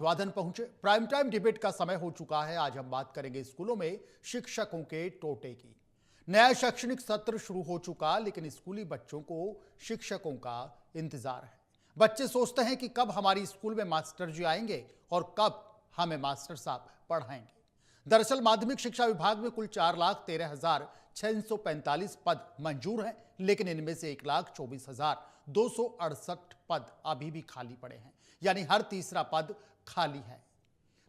अभिवादन पहुंचे। Prime time debate का समय हो चुका है। आज हम बात करेंगे स्कूलों में शिक्षकों के टोटे की। नया शैक्षणिक सत्र शुरू हो चुका, लेकिन स्कूली बच्चों को शिक्षकों का इंतजार है। बच्चे सोचते हैं कि कब हमारी स्कूल में मास्टर जी आएंगे और कब हमें मास्टर साहब पढ़ाएंगे। दरअसल माध्यमिक शिक्षा विभाग में कुल 4,13,645 पद मंजूर हैं, लेकिन इनमें से 1,24,268 पद अभी भी खाली पड़े हैं, यानी हर तीसरा पद खाली है।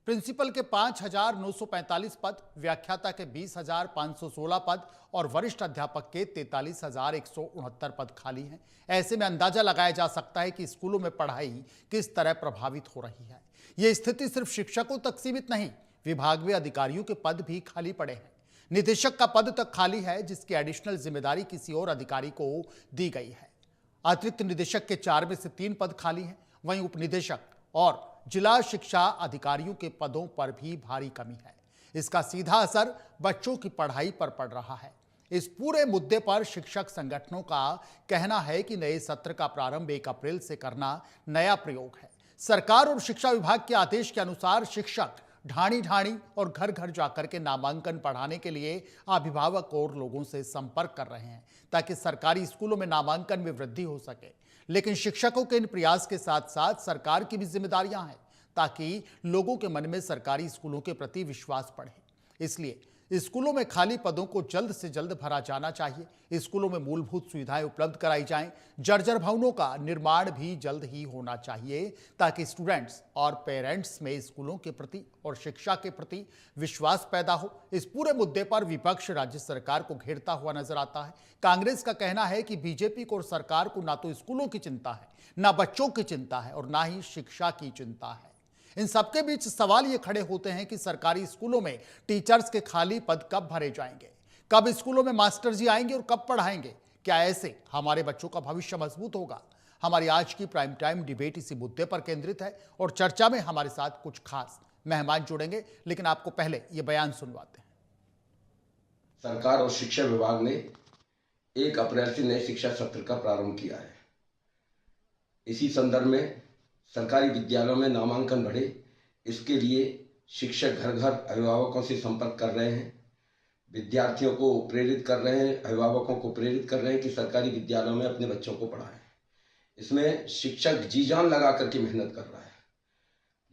प्रिंसिपल के 5,945 पद, व्याख्याता के 20,516 पद और वरिष्ठ अध्यापक के 43,169 पद खाली हैं। ऐसे में अंदाजा लगाया जा सकता है कि स्कूलों में पढ़ाई किस तरह प्रभावित हो रही है। यह स्थिति सिर्फ शिक्षकों तक सीमित नहीं, विभाग में अधिकारियों के पद भी खाली पड़े हैं। निदेशक का पद तक खाली है, जिसकी एडिशनल जिम्मेदारी किसी और अधिकारी को दी गई है। अतिरिक्त निदेशक के 4 में से 3 पद खाली हैं। वहीं उप निदेशक और जिला शिक्षा अधिकारियों के पदों पर भी भारी कमी है। इसका सीधा असर बच्चों की पढ़ाई पर पड़ रहा है। इस पूरे मुद्दे पर शिक्षक संगठनों का कहना है कि नए सत्र का प्रारंभ 1 अप्रैल से करना नया प्रयोग है। सरकार और शिक्षा विभाग के आदेश के अनुसार शिक्षक ढाणी ढाणी और घर घर जाकर के नामांकन पढ़ाने के लिए अभिभावक और लोगों से संपर्क कर रहे हैं, ताकि सरकारी स्कूलों में नामांकन में वृद्धि हो सके। लेकिन शिक्षकों के इन प्रयास के साथ साथ सरकार की भी जिम्मेदारियां हैं, ताकि लोगों के मन में सरकारी स्कूलों के प्रति विश्वास बढ़े। इसलिए स्कूलों में खाली पदों को जल्द से जल्द भरा जाना चाहिए। स्कूलों में मूलभूत सुविधाएं उपलब्ध कराई जाएं। जर्जर भवनों का निर्माण भी जल्द ही होना चाहिए, ताकि स्टूडेंट्स और पेरेंट्स में स्कूलों के प्रति और शिक्षा के प्रति विश्वास पैदा हो। इस पूरे मुद्दे पर विपक्ष राज्य सरकार को घेरता हुआ नजर आता है। कांग्रेस का कहना है कि बीजेपी को और सरकार को ना तो स्कूलों की चिंता है, ना बच्चों की चिंता है और ना ही शिक्षा की चिंता है। इन सबके बीच सवाल ये खड़े होते हैं कि सरकारी स्कूलों में टीचर्स के खाली पद कब भरे जाएंगे, कब स्कूलों में मास्टर जी आएंगे और कब पढ़ाएंगे। क्या ऐसे हमारे बच्चों का भविष्य मजबूत होगा? हमारी आज की प्राइम टाइम डिबेट इसी मुद्दे पर केंद्रित है और चर्चा में हमारे साथ कुछ खास मेहमान जुड़ेंगे, लेकिन आपको पहले ये बयान सुनवाते हैं। सरकार और शिक्षा विभाग ने 1 अप्रैल से नए शिक्षा सत्र का प्रारंभ किया है। इसी संदर्भ में सरकारी विद्यालयों में नामांकन बढ़े, इसके लिए शिक्षक घर घर अभिभावकों से संपर्क कर रहे हैं, विद्यार्थियों को प्रेरित कर रहे हैं, अभिभावकों को प्रेरित कर रहे हैं कि सरकारी विद्यालयों में अपने बच्चों को पढ़ाएं। इसमें शिक्षक जी जान लगा करके मेहनत कर रहा है।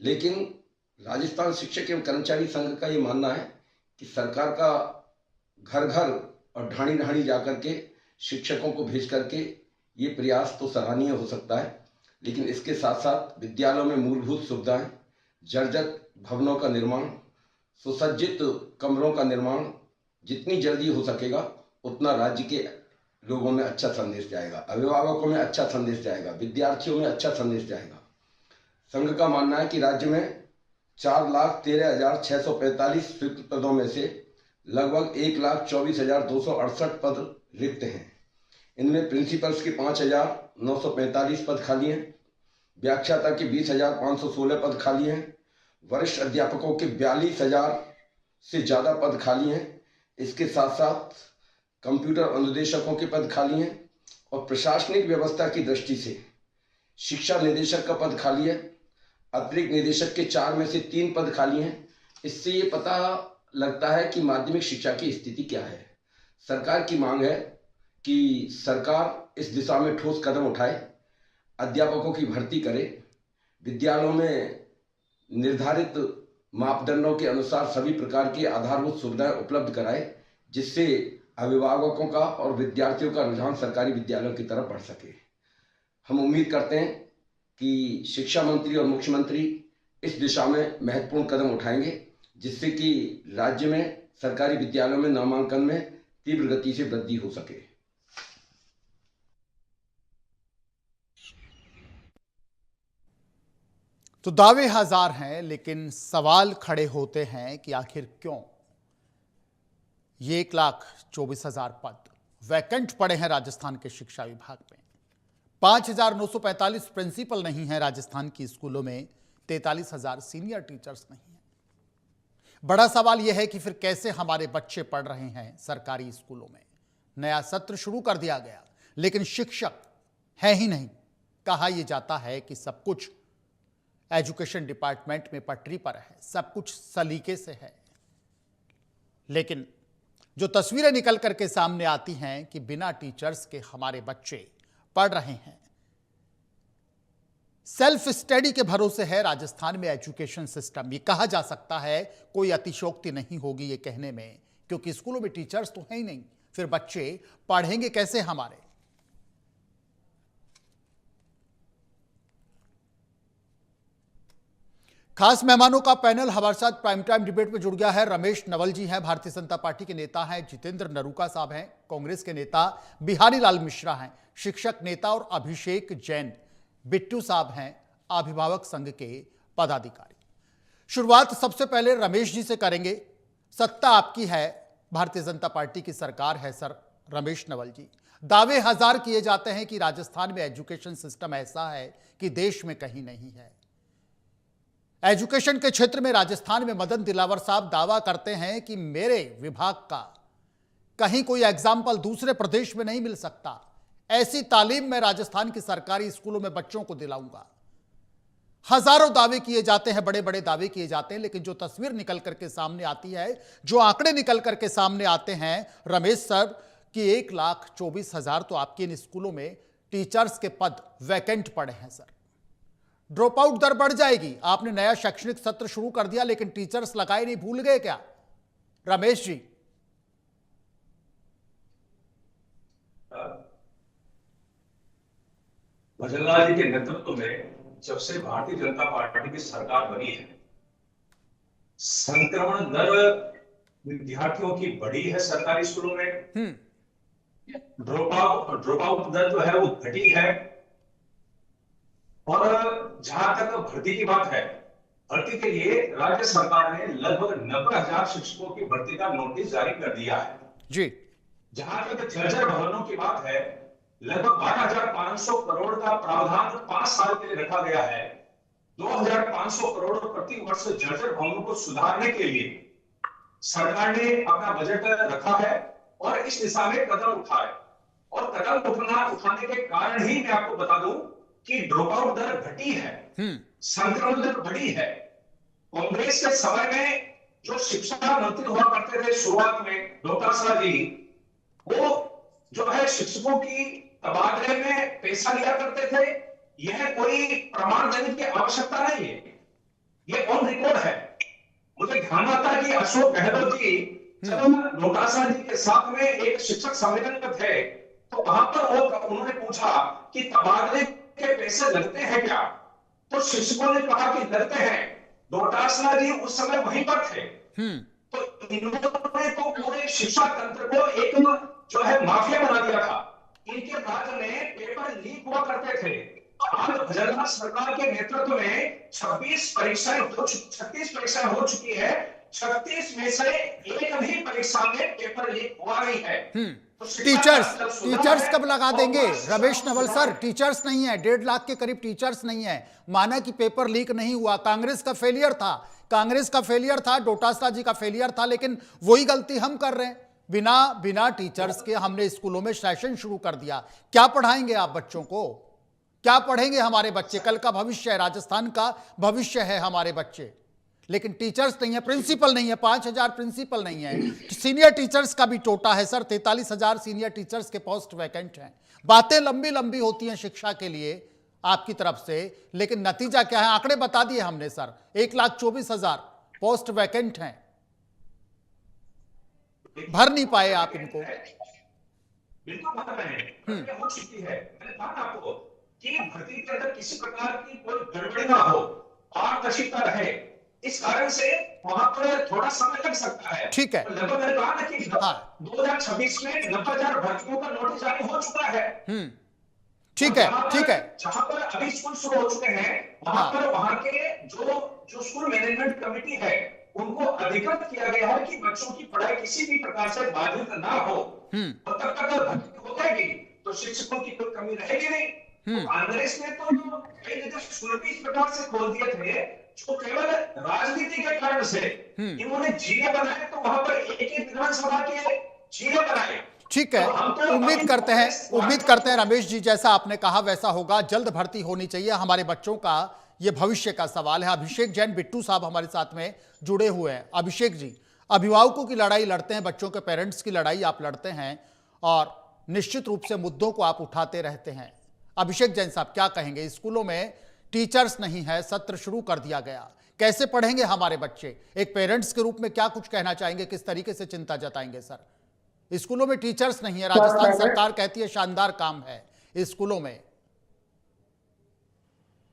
लेकिन राजस्थान शिक्षक एवं कर्मचारी संघ का ये मानना है कि सरकार का घर घर और ढाणी ढाणी जाकर के शिक्षकों को भेज करके ये प्रयास तो सराहनीय हो सकता है, लेकिन इसके साथ साथ विद्यालयों में मूलभूत सुविधाएं, जर्जर भवनों का निर्माण, सुसज्जित कमरों का निर्माण जितनी जल्दी हो सकेगा उतना राज्य के लोगों में अच्छा संदेश जाएगा, अभिभावकों में अच्छा संदेश जाएगा, विद्यार्थियों में अच्छा संदेश जाएगा। संघ का मानना है कि राज्य में 4,13,645 स्वीकृत पदों में से लगभग 1,24,268 पद रिक्त हैं। इनमें प्रिंसिपल्स के 5,945 पद खाली हैं, व्याख्याता के 20,516 पद खाली हैं, वरिष्ठ अध्यापकों के 42,000 से ज़्यादा पद खाली हैं। इसके साथ साथ कंप्यूटर अनुदेशकों के पद खाली हैं और प्रशासनिक व्यवस्था की दृष्टि से शिक्षा निदेशक का पद खाली है। अतिरिक्त निदेशक के 4 में से 3 पद खाली हैं। इससे ये पता लगता है कि माध्यमिक शिक्षा की स्थिति क्या है। सरकार की मांग है कि सरकार इस दिशा में ठोस कदम उठाए, अध्यापकों की भर्ती करे, विद्यालयों में निर्धारित मापदंडों के अनुसार सभी प्रकार की आधारभूत सुविधाएं उपलब्ध कराए, जिससे अभिभावकों का और विद्यार्थियों का रुझान सरकारी विद्यालयों की तरफ बढ़ सके। हम उम्मीद करते हैं कि शिक्षा मंत्री और मुख्यमंत्री इस दिशा में महत्वपूर्ण कदम उठाएंगे, जिससे कि राज्य में सरकारी विद्यालयों में नामांकन में तीव्र गति से वृद्धि हो सके। तो दावे हजार हैं, लेकिन सवाल खड़े होते हैं कि आखिर क्यों ये 1,24,000 पद वैकेंट पड़े हैं राजस्थान के शिक्षा विभाग में। 5,945 प्रिंसिपल नहीं है राजस्थान की स्कूलों में, 43,000 सीनियर टीचर्स नहीं है। बड़ा सवाल यह है कि फिर कैसे हमारे बच्चे पढ़ रहे हैं सरकारी स्कूलों में। नया सत्र शुरू कर दिया गया, लेकिन शिक्षक है ही नहीं। कहा यह जाता है कि सब कुछ एजुकेशन डिपार्टमेंट में पटरी पर है, सब कुछ सलीके से है, लेकिन जो तस्वीरें निकल करके सामने आती हैं कि बिना टीचर्स के हमारे बच्चे पढ़ रहे हैं। सेल्फ स्टडी के भरोसे है राजस्थान में एजुकेशन सिस्टम। ये कहा जा सकता है, कोई अतिशयोक्ति नहीं होगी ये कहने में, क्योंकि स्कूलों में टीचर्स तो हैं ही नहीं, फिर बच्चे पढ़ेंगे कैसे हमारे। खास मेहमानों का पैनल हमारे साथ प्राइम टाइम डिबेट में जुड़ गया है। रमेश नवल जी हैं, भारतीय जनता पार्टी के नेता हैं। जितेंद्र नरूका साहब हैं, कांग्रेस के नेता। बिहारी लाल मिश्रा हैं, शिक्षक नेता। और अभिषेक जैन बिट्टू साहब हैं, अभिभावक संघ के पदाधिकारी। शुरुआत सबसे पहले रमेश जी से करेंगे। सत्ता आपकी है, भारतीय जनता पार्टी की सरकार है सर रमेश नवल जी। दावे हजार किए जाते हैं कि राजस्थान में एजुकेशन सिस्टम ऐसा है कि देश में कहीं नहीं है। एजुकेशन के क्षेत्र में राजस्थान में मदन दिलावर साहब दावा करते हैं कि मेरे विभाग का कहीं कोई एग्जाम्पल दूसरे प्रदेश में नहीं मिल सकता। ऐसी तालीम मैं राजस्थान की सरकारी स्कूलों में बच्चों को दिलाऊंगा। हजारों दावे किए जाते हैं, बड़े बड़े दावे किए जाते हैं, लेकिन जो तस्वीर निकल करके सामने आती है, जो आंकड़े निकल करके सामने आते हैं रमेश सर, कि 1,24,000 तो आपके इन स्कूलों में टीचर्स के पद वैकेंट पड़े हैं सर। ड्रॉप आउट दर बढ़ जाएगी। आपने नया शैक्षणिक सत्र शुरू कर दिया, लेकिन टीचर्स लगाए नहीं, भूल गए क्या रमेश जी? भजनलाल जी के नेतृत्व में जब से भारतीय जनता पार्टी की सरकार बनी है, संक्रमण दर विद्यार्थियों की बढ़ी है सरकारी स्कूलों में। ड्रॉप आउट दर जो है वो घटी है। और जहां तक भर्ती की बात है, भर्ती के लिए राज्य सरकार ने लगभग 90,000 शिक्षकों की भर्ती का नोटिस जारी कर दिया है जी। जहां तक जर्जर भवनों की बात है, लगभग 12,500 करोड़ का प्रावधान 5 साल के लिए रखा गया है। 2,500 करोड़ प्रति वर्ष जर्जर भवनों को सुधारने के लिए सरकार ने अपना बजट रखा है और इस दिशा में कदम उठाए। और कदम उठाने के कारण ही मैं आपको बता दूं कि ड्रॉप आउट दर घटी है, संक्रमण दर बढ़ी है। कांग्रेस के समय में जो शिक्षा मंत्री हुआ करते थे शुरुआत में, डोटासरा जी, वो जो है शिक्षकों की तबादले में पैसा लिया करते थे। यह कोई प्रमाण देने की आवश्यकता नहीं है, यह ऑन रिकॉर्ड है। मुझे ध्यान आता है कि अशोक गहलोत जी जब डोटासरा जी के साथ में एक शिक्षक सम्मेलन में थे, तो वहां पर उन्होंने पूछा कि तबादले के पैसे लगते हैं क्या? तो शिक्षकों ने कहा कि लगते हैं। डोटासरा जी उस समय वहीं पर थे। तो इन्होंने तो पूरे शिक्षा तंत्र को एक जो है माफिया बना दिया था। इनके राज्य में पेपर लीक हुआ करते थे। आज भजनलाल सरकार के नेतृत्व में 36 परीक्षाएं हो चुकी है। 36 में से एक भी परीक्षा में पेपर लीक हुआ नहीं है। टीचर्स कब लगा देंगे रमेश नवल सर? टीचर्स नहीं है, 1.5 लाख के करीब टीचर्स नहीं है। माना कि पेपर लीक नहीं हुआ, कांग्रेस का फेलियर था, डोटासरा जी का फेलियर था, लेकिन वही गलती हम कर रहे हैं। बिना टीचर्स के हमने स्कूलों में सेशन शुरू कर दिया। क्या पढ़ाएंगे आप बच्चों को? क्या पढ़ेंगे हमारे बच्चे? कल का भविष्य है, राजस्थान का भविष्य है हमारे बच्चे, लेकिन टीचर्स नहीं है, प्रिंसिपल नहीं है। 5,000 प्रिंसिपल नहीं है। सीनियर टीचर्स का भी टोटा है सर, 43,000 सीनियर टीचर्स के पोस्ट वैकेंट हैं। बातें लंबी लंबी होती हैं शिक्षा के लिए आपकी तरफ से, लेकिन नतीजा क्या है? आंकड़े बता दिए हमने सर, 1,24,000 पोस्ट वैकेंट हैं, भर नहीं पाए आप इनको। बिल्कुल भर रहे हैं, हो चुकी है। मैंने कहा आपको कि भर्ती के अंदर किसी प्रकार की कोई गड़बड़ी ना हो, पारदर्शिता रहे, इस कारण से वहां पर थोड़ा समय लग सकता है। ठीक है, लगभग मैंने कहा ना कि 2026 में 90,000 भर्तियों का नोटिस जारी हो चुका है। ठीक है। जहां पर अभी स्कूल शुरू हो चुके हैं, वहां पर वहां के जो स्कूल मैनेजमेंट कमेटी है, उनको अधिकृत किया गया है कि बच्चों की पढ़ाई किसी भी प्रकार से बाधित ना हो। और तब तक भर्ती हो जाएगी तो शिक्षकों की कोई कमी रहेगी नहीं। तो कांग्रेस ने तो कई स्कूल भी इस प्रकार से खोल दिए थे जो केवल राजनीति के कारण से इन्होंने जिले बनाए, तो वहां पर एक विधानसभा के जिले बनाए। ठीक है, उम्मीद करते हैं रमेश जी, जैसा आपने कहा वैसा होगा। जल्द भर्ती होनी चाहिए हमारे बच्चों का ये भविष्य का सवाल है। अभिषेक जैन बिट्टू साहब हमारे साथ में जुड़े हुए हैं। अभिषेक जी, अभिभावकों की लड़ाई लड़ते हैं, बच्चों के पेरेंट्स की लड़ाई आप लड़ते हैं और निश्चित रूप से मुद्दों को आप उठाते रहते हैं। अभिषेक जैन साहब क्या कहेंगे? स्कूलों में टीचर्स नहीं है, सत्र शुरू कर दिया गया, कैसे पढ़ेंगे हमारे बच्चे? एक पेरेंट्स के रूप में क्या कुछ कहना चाहेंगे, किस तरीके से चिंता जताएंगे सर? स्कूलों में टीचर्स नहीं है, राजस्थान सरकार कहती है शानदार काम है स्कूलों में।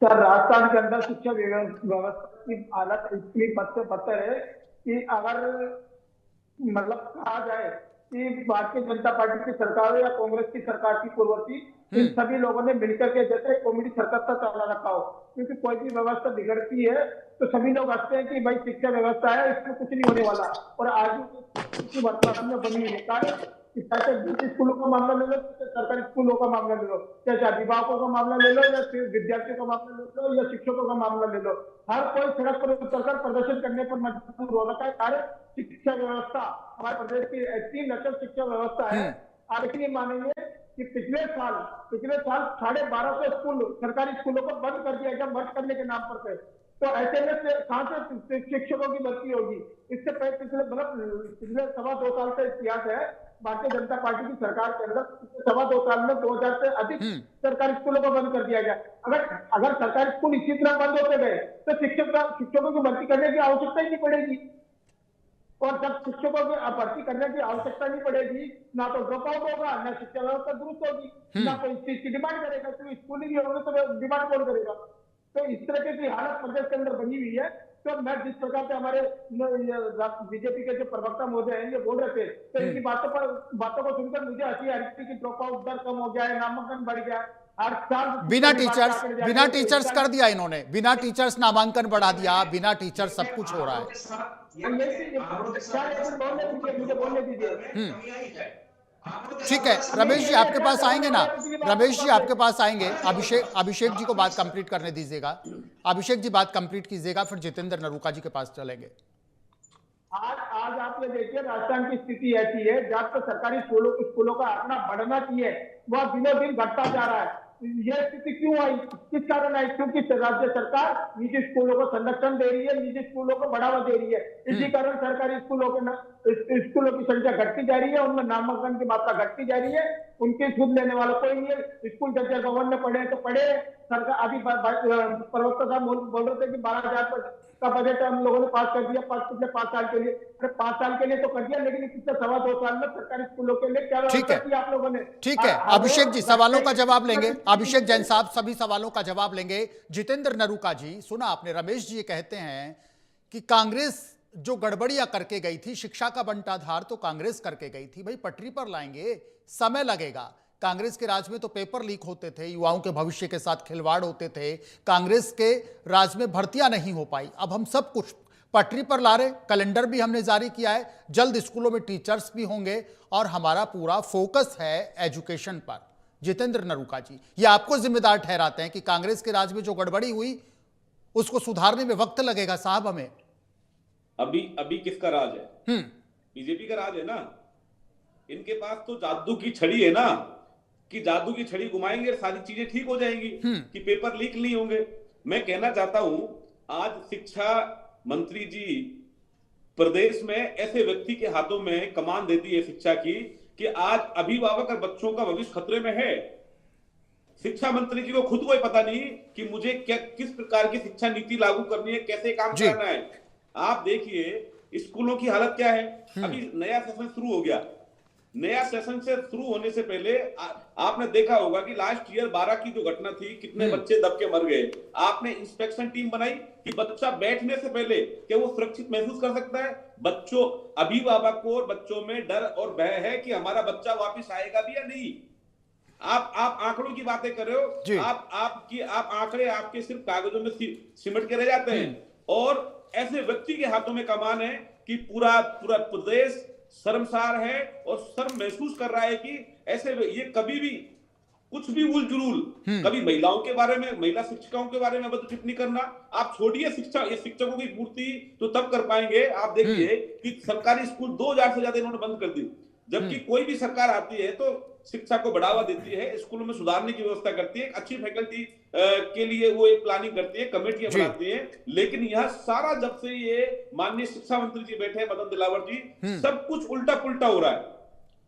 सर, राजस्थान के अंदर शिक्षा व्यवस्था की हालत इतनी बदतर है कि अगर मतलब कहा जाए कि भारतीय जनता पार्टी की सरकार या कांग्रेस की सरकार की पूर्ववर्ती इन सभी लोगों ने मिलकर के जैसे कॉमेडी सर्कस सा चला रखा हो, क्योंकि कोई भी व्यवस्था बिगड़ती है तो सभी लोग हंसते हैं कि भाई शिक्षा व्यवस्था है, इसमें कुछ नहीं होने वाला। और आज वर्तमान में बनी हुई है, चाहे स्कूलों का मामला ले लो, सरकारी स्कूलों का मामला ले लो, चाहे अभिभावकों का मामला ले लो या फिर विद्यार्थियों का मामला ले लो या शिक्षकों का मामला ले लो, हर कोई सड़क पर उतरकर प्रदर्शन करने पर मजबूर हो रखा है। कार्य शिक्षा व्यवस्था हमारे प्रदेश की ऐसी नकल शिक्षा व्यवस्था है, आप यकीन नहीं मानेंगे कि पिछले साल 1250 स्कूल सरकारी स्कूलों को बंद कर दिया गया मर्ज करने के नाम पर। तो ऐसे में कहां से शिक्षकों की भर्ती होगी? इससे पहले पिछले 2.25 साल का इतिहास है भारतीय जनता पार्टी की सरकार के अंदर। 2.25 साल में 2000 से अधिक सरकारी स्कूलों को बंद कर दिया गया। अगर सरकारी स्कूल इसी तरह बंद होते गए तो शिक्षकों की भर्ती करने की आवश्यकता ही नहीं पड़ेगी। और जब शिक्षकों की भर्ती करने की आवश्यकता नहीं पड़ेगी, ना तो ड्रॉप आउट होगा, ना शिक्षा व्यवस्था दुरुस्त होगी, ना कोई इस चीज की डिमांड करेगा। तो स्कूल ही नहीं होंगे तो डिमांड कौन करेगा? तो इस तरह की हालत प्रदेश के अंदर बनी हुई है। तो मैं जिस प्रकार से हमारे बीजेपी के जो प्रवक्ता महोदय हैं ये बोल रहे थे, तो इनकी बातों को सुनकर मुझे हंसी आ रही थी कि ड्रॉप आउट दर कम हो गया है, नामांकन बढ़ गया। बिना टीचर्स कर दिया इन्होंने, बिना टीचर्स नामांकन बढ़ा दिया, बिना टीचर्स सब कुछ हो रहा है। ठीक है, रमेश जी आपके पास आएंगे ना, रमेश जी आपके पास आएंगे। अभिषेक जी को बात कंप्लीट करने दीजिएगा। अभिषेक जी बात कंप्लीट कीजिएगा, फिर जितेंद्र नरूका जी के पास चलेंगे। आज आप ये देखिए, राजस्थान की स्थिति ऐसी है जहां पर सरकारी स्कूलों का आंकड़ा बढ़ना चाहिए, वह दिनों दिन घटता जा रहा है। यह स्थिति क्यों आई, किस कारण आई? क्योंकि राज्य सरकार निजी स्कूलों को संरक्षण दे रही है, निजी स्कूलों को बढ़ावा दे रही है। इसी कारण सरकारी स्कूलों की संख्या घटती जा रही है, उनमें नामांकन की मात्रा घटती जा रही है, उनकी सुध लेने वाला कोई नहीं है। स्कूल जैसे भवन में पढ़े तो पढ़े। सरकार अभी प्रवक्ता साहब बोल रहे थे कि 12,000 का बजट हम लोगों ने पास कर दिया पिछले 5 साल के लिए। 5 साल के लिए तो कर दिया, लेकिन पिछले 2.25 साल में सरकारी स्कूलों के लिए क्या व्यवस्था की आप लोगों ने? ठीक है, अभिषेक जी सवालों का जवाब लेंगे, अभिषेक जैन साहब सभी सवालों का जवाब लेंगे। जितेंद्र नरूका जी, सुना आपने, रमेश जी कहते हैं कि कांग्रेस जो गड़बड़ियां करके गई थी, शिक्षा का बंटाधार तो कांग्रेस करके गई थी, भाई पटरी पर लाएंगे, समय लगेगा। कांग्रेस के राज में तो पेपर लीक होते थे, युवाओं के भविष्य के साथ खिलवाड़ होते थे, कांग्रेस के राज में भर्तियां नहीं हो पाई। अब हम सब कुछ पटरी पर ला रहे, कैलेंडर भी हमने जारी किया है, जल्द स्कूलों में टीचर्स भी होंगे और हमारा पूरा फोकस है एजुकेशन पर। जितेंद्र नरूका जी, ये आपको जिम्मेदार ठहराते हैं कि कांग्रेस के राज में जो गड़बड़ी हुई उसको सुधारने में वक्त लगेगा साहब हमें। अभी किसका राज है? बीजेपी का राज है ना। इनके पास तो जादू की छड़ी है ना, कि जादू की छड़ी घुमाएंगे सारी चीजें ठीक हो जाएंगी, कि पेपर लीक नहीं होंगे। मैं कहना चाहता हूं, आज शिक्षा मंत्री जी प्रदेश में ऐसे व्यक्ति के हाथों में कमान दे दी है शिक्षा की कि आज अभिभावक और बच्चों का भविष्य खतरे में है। शिक्षा मंत्री जी को खुद को पता नहीं कि मुझे किस प्रकार की शिक्षा नीति लागू करनी है, कैसे काम करना है। आप देखिए स्कूलों की हालत क्या है। अभी नया सेशन शुरू हो गया, नया सेशन से शुरू होने से पहले आपने देखा होगा कि लास्ट ईयर 12 की जो घटना थी, कितने बच्चे दब के मर गए। आपने इंस्पेक्शन टीम बनाई कि बच्चा बैठने से पहले क्या वो सुरक्षित महसूस कर सकता है? बच्चों, अभिभावक को और बच्चों में डर और भय है कि हमारा बच्चा वापस आएगा भी या नहीं। आप आंकड़ों की बातें कर रहे हो, आप आंकड़े आपके सिर्फ कागजों में सिमट के रह जाते हैं, और ऐसे व्यक्ति के हाथों में कमान है कि पूरा प्रदेश शर्मसार है और शर्म महसूस कर रहा है कि ऐसे ये कभी भी कुछ भी उल जुलूल, कभी महिलाओं के बारे में, महिला शिक्षिकाओं के बारे में टिप्पणी करना आप छोड़िए। शिक्षकों की पूर्ति तो तब कर पाएंगे। आप देखिए कि सरकारी स्कूल 2000 से ज्यादा इन्होंने बंद कर दी। जबकि कोई भी सरकार आती है तो शिक्षा को बढ़ावा देती है, स्कूलों में सुधारने की व्यवस्था करती है, अच्छी फैकल्टी के लिए वो एक प्लानिंग करती है, कमेटियां बनाती है। लेकिन यह सारा जब से ये माननीय शिक्षा मंत्री जी बैठे हैं मदन दिलावर जी, सब कुछ उल्टा पुल्टा हो रहा है।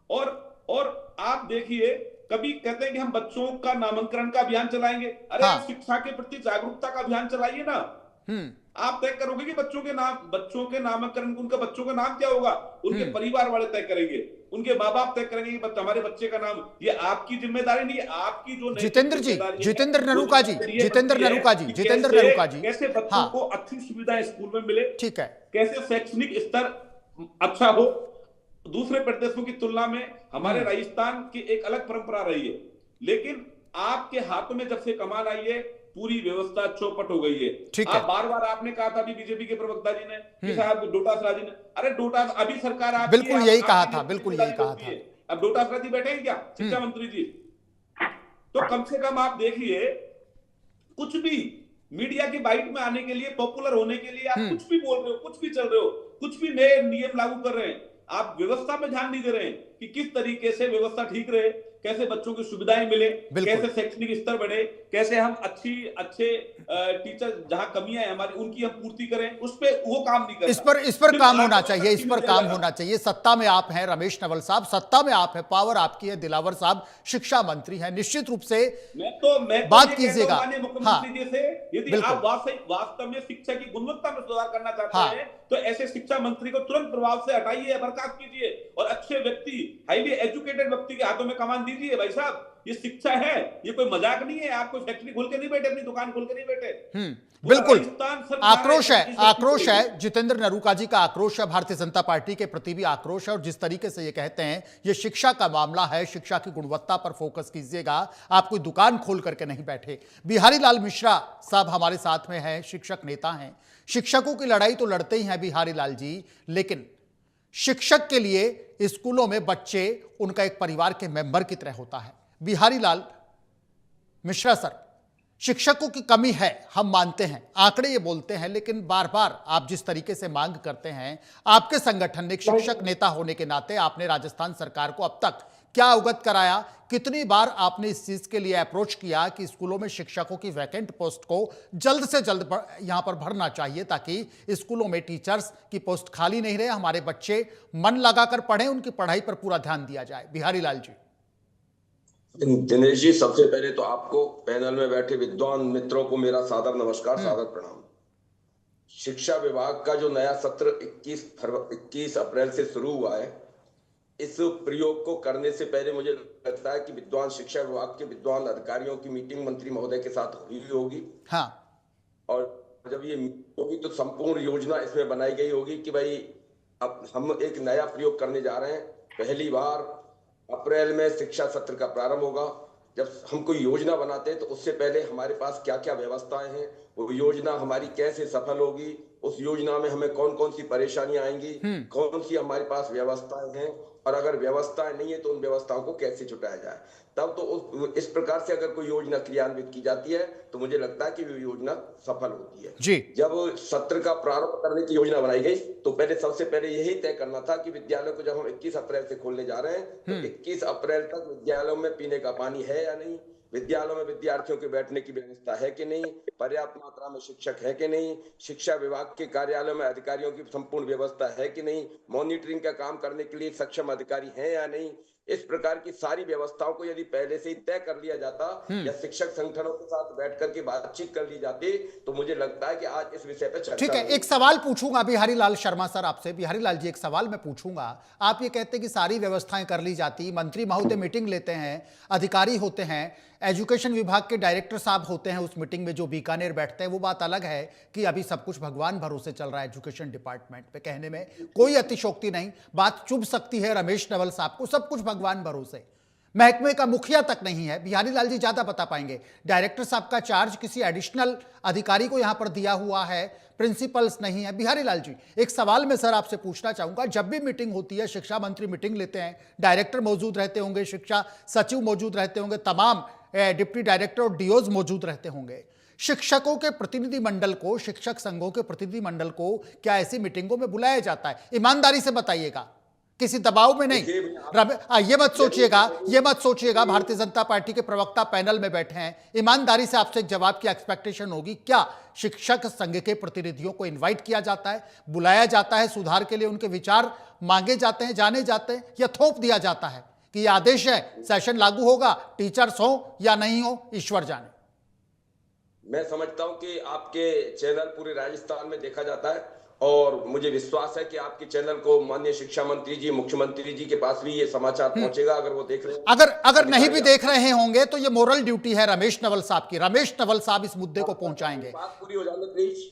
और आप देखिए, कभी कहते हैं कि हम बच्चों का नामांकन का अभियान चलाएंगे। अरे आप शिक्षा के प्रति जागरूकता का अभियान चलाइए ना। आप तय करोगे कि बच्चों के नामकरण, उनका बच्चों का नाम क्या होगा, उनके परिवार वाले तय करेंगे, उनके माँ बाप तय करेंगे कि हमारे बच्चे का नाम। ये आपकी जिम्मेदारी नहीं है, आपकी जो जितेंद्र नरूका जी, कैसे बच्चों को अच्छी सुविधाएं स्कूल में मिले, ठीक है, कैसे शैक्षणिक स्तर अच्छा हो। दूसरे प्रदेशों की तुलना में हमारे राजस्थान की एक अलग परंपरा रही है, लेकिन आपके हाथों में जब से कमान आई है, पूरी व्यवस्था चौपट हो गई है। आप बार-बार आपने कहा था, अभी बीजेपी के प्रवक्ता जी ने कि साहब डोटासरा जी ने, अरे डोटास अभी सरकार आप बिल्कुल यही कहा था। अब डोटासरा जी बैठे हैं क्या, शिक्षा मंत्री जी? तो कम से कम आप देखिए, कुछ भी मीडिया की बाइट में आने के लिए, पॉपुलर होने के लिए आप कुछ भी बोल रहे हो, कुछ भी चल रहे हो, कुछ भी नए नियम लागू कर रहे हैं। आप व्यवस्था पे ध्यान नहीं दे रहे हैं कि किस तरीके से व्यवस्था ठीक रहे, कैसे बच्चों की सुविधाएं मिले, कैसे शैक्षणिक स्तर बढ़े, कैसे हम अच्छे टीचर, जहां कमियां हैं हमारी, उनकी हम पूर्ति करें। उस पे वो काम नहीं कर रहा। इस पर काम होना चाहिए, सत्ता में आप हैं रमेश नवल साहब, सत्ता में आप हैं, पावर आपकी है, दिलावर साहब शिक्षा मंत्री हैं, निश्चित रूप से मैं बात कीजिएगा। मुख्यमंत्री जी से, यदि आप वास्तव में शिक्षा की गुणवत्ता में सुधार करना चाहते हैं तो ऐसे शिक्षा मंत्री को तुरंत प्रभाव से हटाइए, बर्खास्त कीजिए और अच्छे व्यक्ति, हाईली एजुकेटेड व्यक्ति के हाथों में कमान दीजिए। भाई साहब, ये शिक्षा है, ये कोई मजाक नहीं है। आप कोई फैक्ट्री खोल के नहीं बैठे, अपनी दुकान खोल के नहीं बैठे। बिल्कुल आक्रोश है, जितेंद्र नरूका जी का आक्रोश है, भारतीय जनता पार्टी के प्रति भी आक्रोश है। और जिस तरीके से ये कहते हैं ये शिक्षा का मामला है, शिक्षा की गुणवत्ता पर फोकस कीजिएगा, आप कोई दुकान खोल करके नहीं बैठे। बिहारी लाल मिश्रा साहब हमारे साथ में हैं, शिक्षक नेता हैं। शिक्षकों की लड़ाई तो लड़ते ही हैं बिहारी लाल जी, लेकिन शिक्षक के लिए स्कूलों में बच्चे उनका एक परिवार के मेंबर की तरह होता है। बिहारी लाल मिश्रा सर, शिक्षकों की कमी है, हम मानते हैं, आंकड़े ये बोलते हैं, लेकिन बार बार आप जिस तरीके से मांग करते हैं, आपके संगठन ने एक शिक्षक नेता होने के नाते आपने राजस्थान सरकार को अब तक क्या अवगत कराया, कितनी बार आपने इस चीज के लिए अप्रोच किया कि स्कूलों में शिक्षकों की वैकेंट पोस्ट को जल्द से जल्द यहां पर भरना चाहिए, ताकि स्कूलों में टीचर्स की पोस्ट खाली नहीं रहे, हमारे बच्चे मन लगाकर पढ़ें, उनकी पढ़ाई पर पूरा ध्यान दिया जाए। बिहारी लाल जी। दिनेश जी, सबसे पहले तो आपको, पैनल में बैठे विद्वान मित्रों को मेरा सादर नमस्कार, सादर प्रणाम। शिक्षा विभाग का जो नया सत्र 21 अप्रैल से शुरू हुआ है, इस प्रयोग को करने से पहले मुझे लगता है कि विद्वान शिक्षा विभाग के विद्वान अधिकारियों की मीटिंग मंत्री महोदय के साथ हुई होगी। और जब ये होगी तो संपूर्ण योजना इसमें बनाई गई होगी कि भाई अब हम एक नया प्रयोग करने जा रहे हैं। पहली बार अप्रैल में शिक्षा सत्र का प्रारंभ होगा। जब हम कोई योजना बनाते हैं तो उससे पहले हमारे पास क्या क्या व्यवस्थाएं हैं, वो योजना हमारी कैसे सफल होगी, उस योजना में हमें कौन कौन सी परेशानियां आएंगी, कौन सी हमारे पास व्यवस्थाएं हैं, और अगर व्यवस्थाएं नहीं है तो उन व्यवस्थाओं को कैसे छुटाया जाए। तब तो इस प्रकार से अगर कोई योजना क्रियान्वित की जाती है तो मुझे लगता है कि वो योजना सफल होती है जी। जब सत्र का प्रारंभ करने की योजना बनाई गई तो सबसे पहले यही तय करना था कि विद्यालयों को जब हम 21 अप्रैल से खोलने जा रहे हैं तो 21 अप्रैल तक विद्यालयों में पीने का पानी है या नहीं, विद्यालयों में विद्यार्थियों के बैठने की व्यवस्था है कि नहीं, पर्याप्त मात्रा में शिक्षक है कि नहीं, शिक्षा विभाग के कार्यालयों में अधिकारियों की संपूर्ण व्यवस्था है कि नहीं, मॉनिटरिंग का काम करने के लिए सक्षम अधिकारी हैं या नहीं। इस प्रकार की सारी व्यवस्थाओं को यदि पहले से ही तय कर लिया जाता या शिक्षक संगठनों के साथ बैठ करके बातचीत कर ली जाती तो मुझे लगता है कि आज इस विषय पर चर्चा। ठीक है, एक सवाल पूछूंगा बिहारी लाल शर्मा सर आपसे। बिहारी लाल जी, एक सवाल मैं पूछूंगा। आप ये कहते हैं कि सारी व्यवस्थाएं कर ली जाती, मंत्री महोदय मीटिंग लेते हैं, अधिकारी होते हैं, एजुकेशन विभाग के डायरेक्टर साहब होते हैं उस मीटिंग में जो बीकानेर बैठते हैं। वो बात अलग है कि अभी सब कुछ भगवान भरोसे चल रहा है एजुकेशन डिपार्टमेंट पे, कहने में कोई अतिशोक्ति नहीं, बात चुभ सकती है रमेश नवल साहब को, सब कुछ भगवान भरोसे, महकमे का मुखिया तक नहीं है। बिहारी लाल जी ज्यादा बता पाएंगे। डायरेक्टर साहब का चार्ज किसी एडिशनल अधिकारी को यहां पर दिया हुआ है, प्रिंसिपल्स नहीं है। बिहारी लाल जी, एक सवाल मैं सर आपसे पूछना चाहूंगा, जब भी मीटिंग होती है, शिक्षा मंत्री मीटिंग लेते हैं, डायरेक्टर मौजूद रहते होंगे, शिक्षा सचिव मौजूद रहते होंगे, तमाम डिप्टी डायरेक्टर और डीओज मौजूद रहते होंगे, शिक्षकों के प्रतिनिधि मंडल को, शिक्षक संघों के प्रतिनिधि मंडल को क्या ऐसी मीटिंगों में बुलाया जाता है? ईमानदारी से बताइएगा, किसी दबाव में नहीं। ये मत सोचिएगा भारतीय जनता पार्टी के प्रवक्ता पैनल में बैठे हैं, ईमानदारी से आपसे एक जवाब की एक्सपेक्टेशन होगी। क्या शिक्षक संघ के प्रतिनिधियों को इनवाइट किया जाता है, बुलाया जाता है, सुधार के लिए उनके विचार मांगे जाते हैं, जाने जाते हैं, या थोप दिया जाता है कि यह आदेश है, सेशन लागू होगा, टीचर्स हो या नहीं हो, ईश्वर जाने? मैं समझता हूं कि आपके चैनल पूरे राजस्थान में देखा जाता है और मुझे विश्वास है कि आपके चैनल को माननीय शिक्षा मंत्री जी, मुख्यमंत्री जी के पास भी ये समाचार पहुंचेगा अगर वो देख रहे हैं। अगर नहीं भी देख रहे होंगे तो ये मोरल ड्यूटी है रमेश नवल साहब की। रमेश नवल साहब इस मुद्दे को पहुंचाएंगे। बात पूरी हो जाने प्लीज।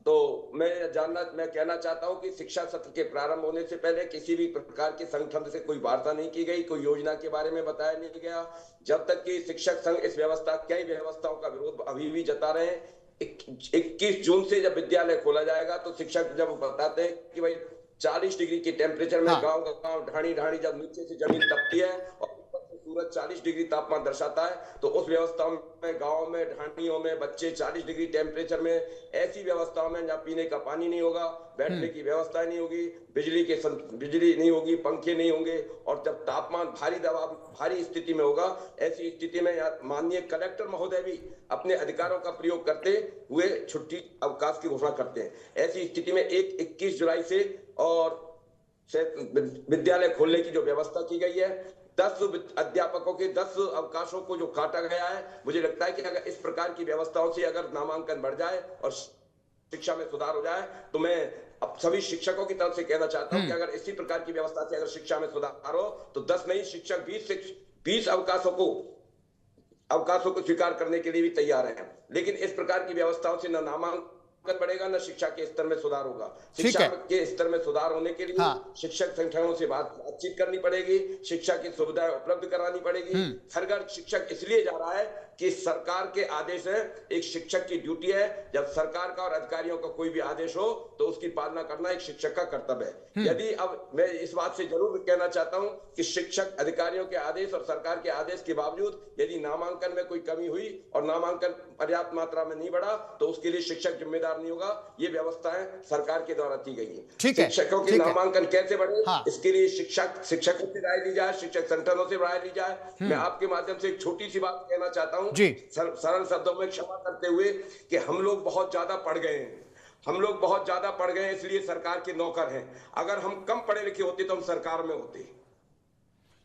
तो मैं कहना चाहता हूं कि शिक्षा सत्र के प्रारंभ होने से पहले किसी भी प्रकार के संगठन से कोई वार्ता नहीं की गई, कोई योजना के बारे में बताया नहीं गया। जब तक कि शिक्षक संघ इस व्यवस्था, कई व्यवस्थाओं का विरोध अभी भी जता रहे हैं। 21 जून से जब विद्यालय खोला जाएगा तो शिक्षक जब बताते हैं कि भाई 40 डिग्री के टेम्परेचर में गांव ढाणी जब नीचे से जमीन तपती है और सूरज 40 डिग्री तापमान दर्शाता है, तो उस व्यवस्था में गांव में ढाणियों में बच्चे 40 डिग्री टेम्परेचर में, ऐसी व्यवस्थाओं में जहाँ पीने का पानी नहीं होगा, बैठने की व्यवस्था नहीं होगी, बिजली नहीं होगी, पंखे नहीं होंगे, और जब तापमान भारी दबाव, भारी स्थिति में होगा, ऐसी स्थिति में माननीय कलेक्टर महोदय भी अपने अधिकारों का प्रयोग करते हुए छुट्टी अवकाश की घोषणा करते हैं। ऐसी स्थिति में 21 जुलाई से और विद्यालय खोलने की जो व्यवस्था की गई है, 10 अध्यापकों के 10 अवकाशों को जो काटा गया है, मुझे लगता है कि अगर इस प्रकार की व्यवस्थाओं से अगर नामांकन बढ़ जाए और शिक्षा में सुधार हो जाए, तो मैं अब सभी शिक्षकों की तरफ से कहना चाहता हूं कि अगर इसी प्रकार की व्यवस्था से अगर शिक्षा में सुधार हो तो 10 नहीं, शिक्षक 20 अवकाशों को स्वीकार करने के लिए भी तैयार हैं। लेकिन इस प्रकार की व्यवस्थाओं से न नामांकन बढ़ेगा, न शिक्षा के स्तर में सुधार होगा। शिक्षा के स्तर में सुधार होने के लिए शिक्षक संगठनों से बातचीत करनी पड़ेगी, शिक्षा की सुविधाएं उपलब्ध करानी पड़ेगी। हर घर शिक्षक इसलिए जा रहा है कि सरकार के आदेश है, एक शिक्षक की ड्यूटी है, जब सरकार का और अधिकारियों का कोई भी आदेश हो तो उसकी पालना करना एक शिक्षक का कर्तव्य है। यदि अब मैं इस बात से जरूर कहना चाहता हूं कि शिक्षक अधिकारियों के आदेश और सरकार के आदेश के बावजूद यदि नामांकन में कोई कमी हुई और नामांकन पर्याप्त मात्रा में नहीं बढ़ा तो उसके लिए शिक्षक जिम्मेदार नहीं होगा। ये व्यवस्थाएं सरकार के द्वारा की गई है। शिक्षकों के नामांकन कैसे बढ़े, इसके लिए शिक्षकों से राय ली जाए, शिक्षक संगठनों से राय ली जाए। मैं आपके माध्यम से एक छोटी सी बात कहना चाहता हूं, सरल शब्दों में क्षमा करते हुए, कि हम लोग बहुत ज्यादा पढ़ गए हैं, इसलिए सरकार के नौकर हैं। अगर हम कम पढ़े लिखे होते तो हम सरकार में होते।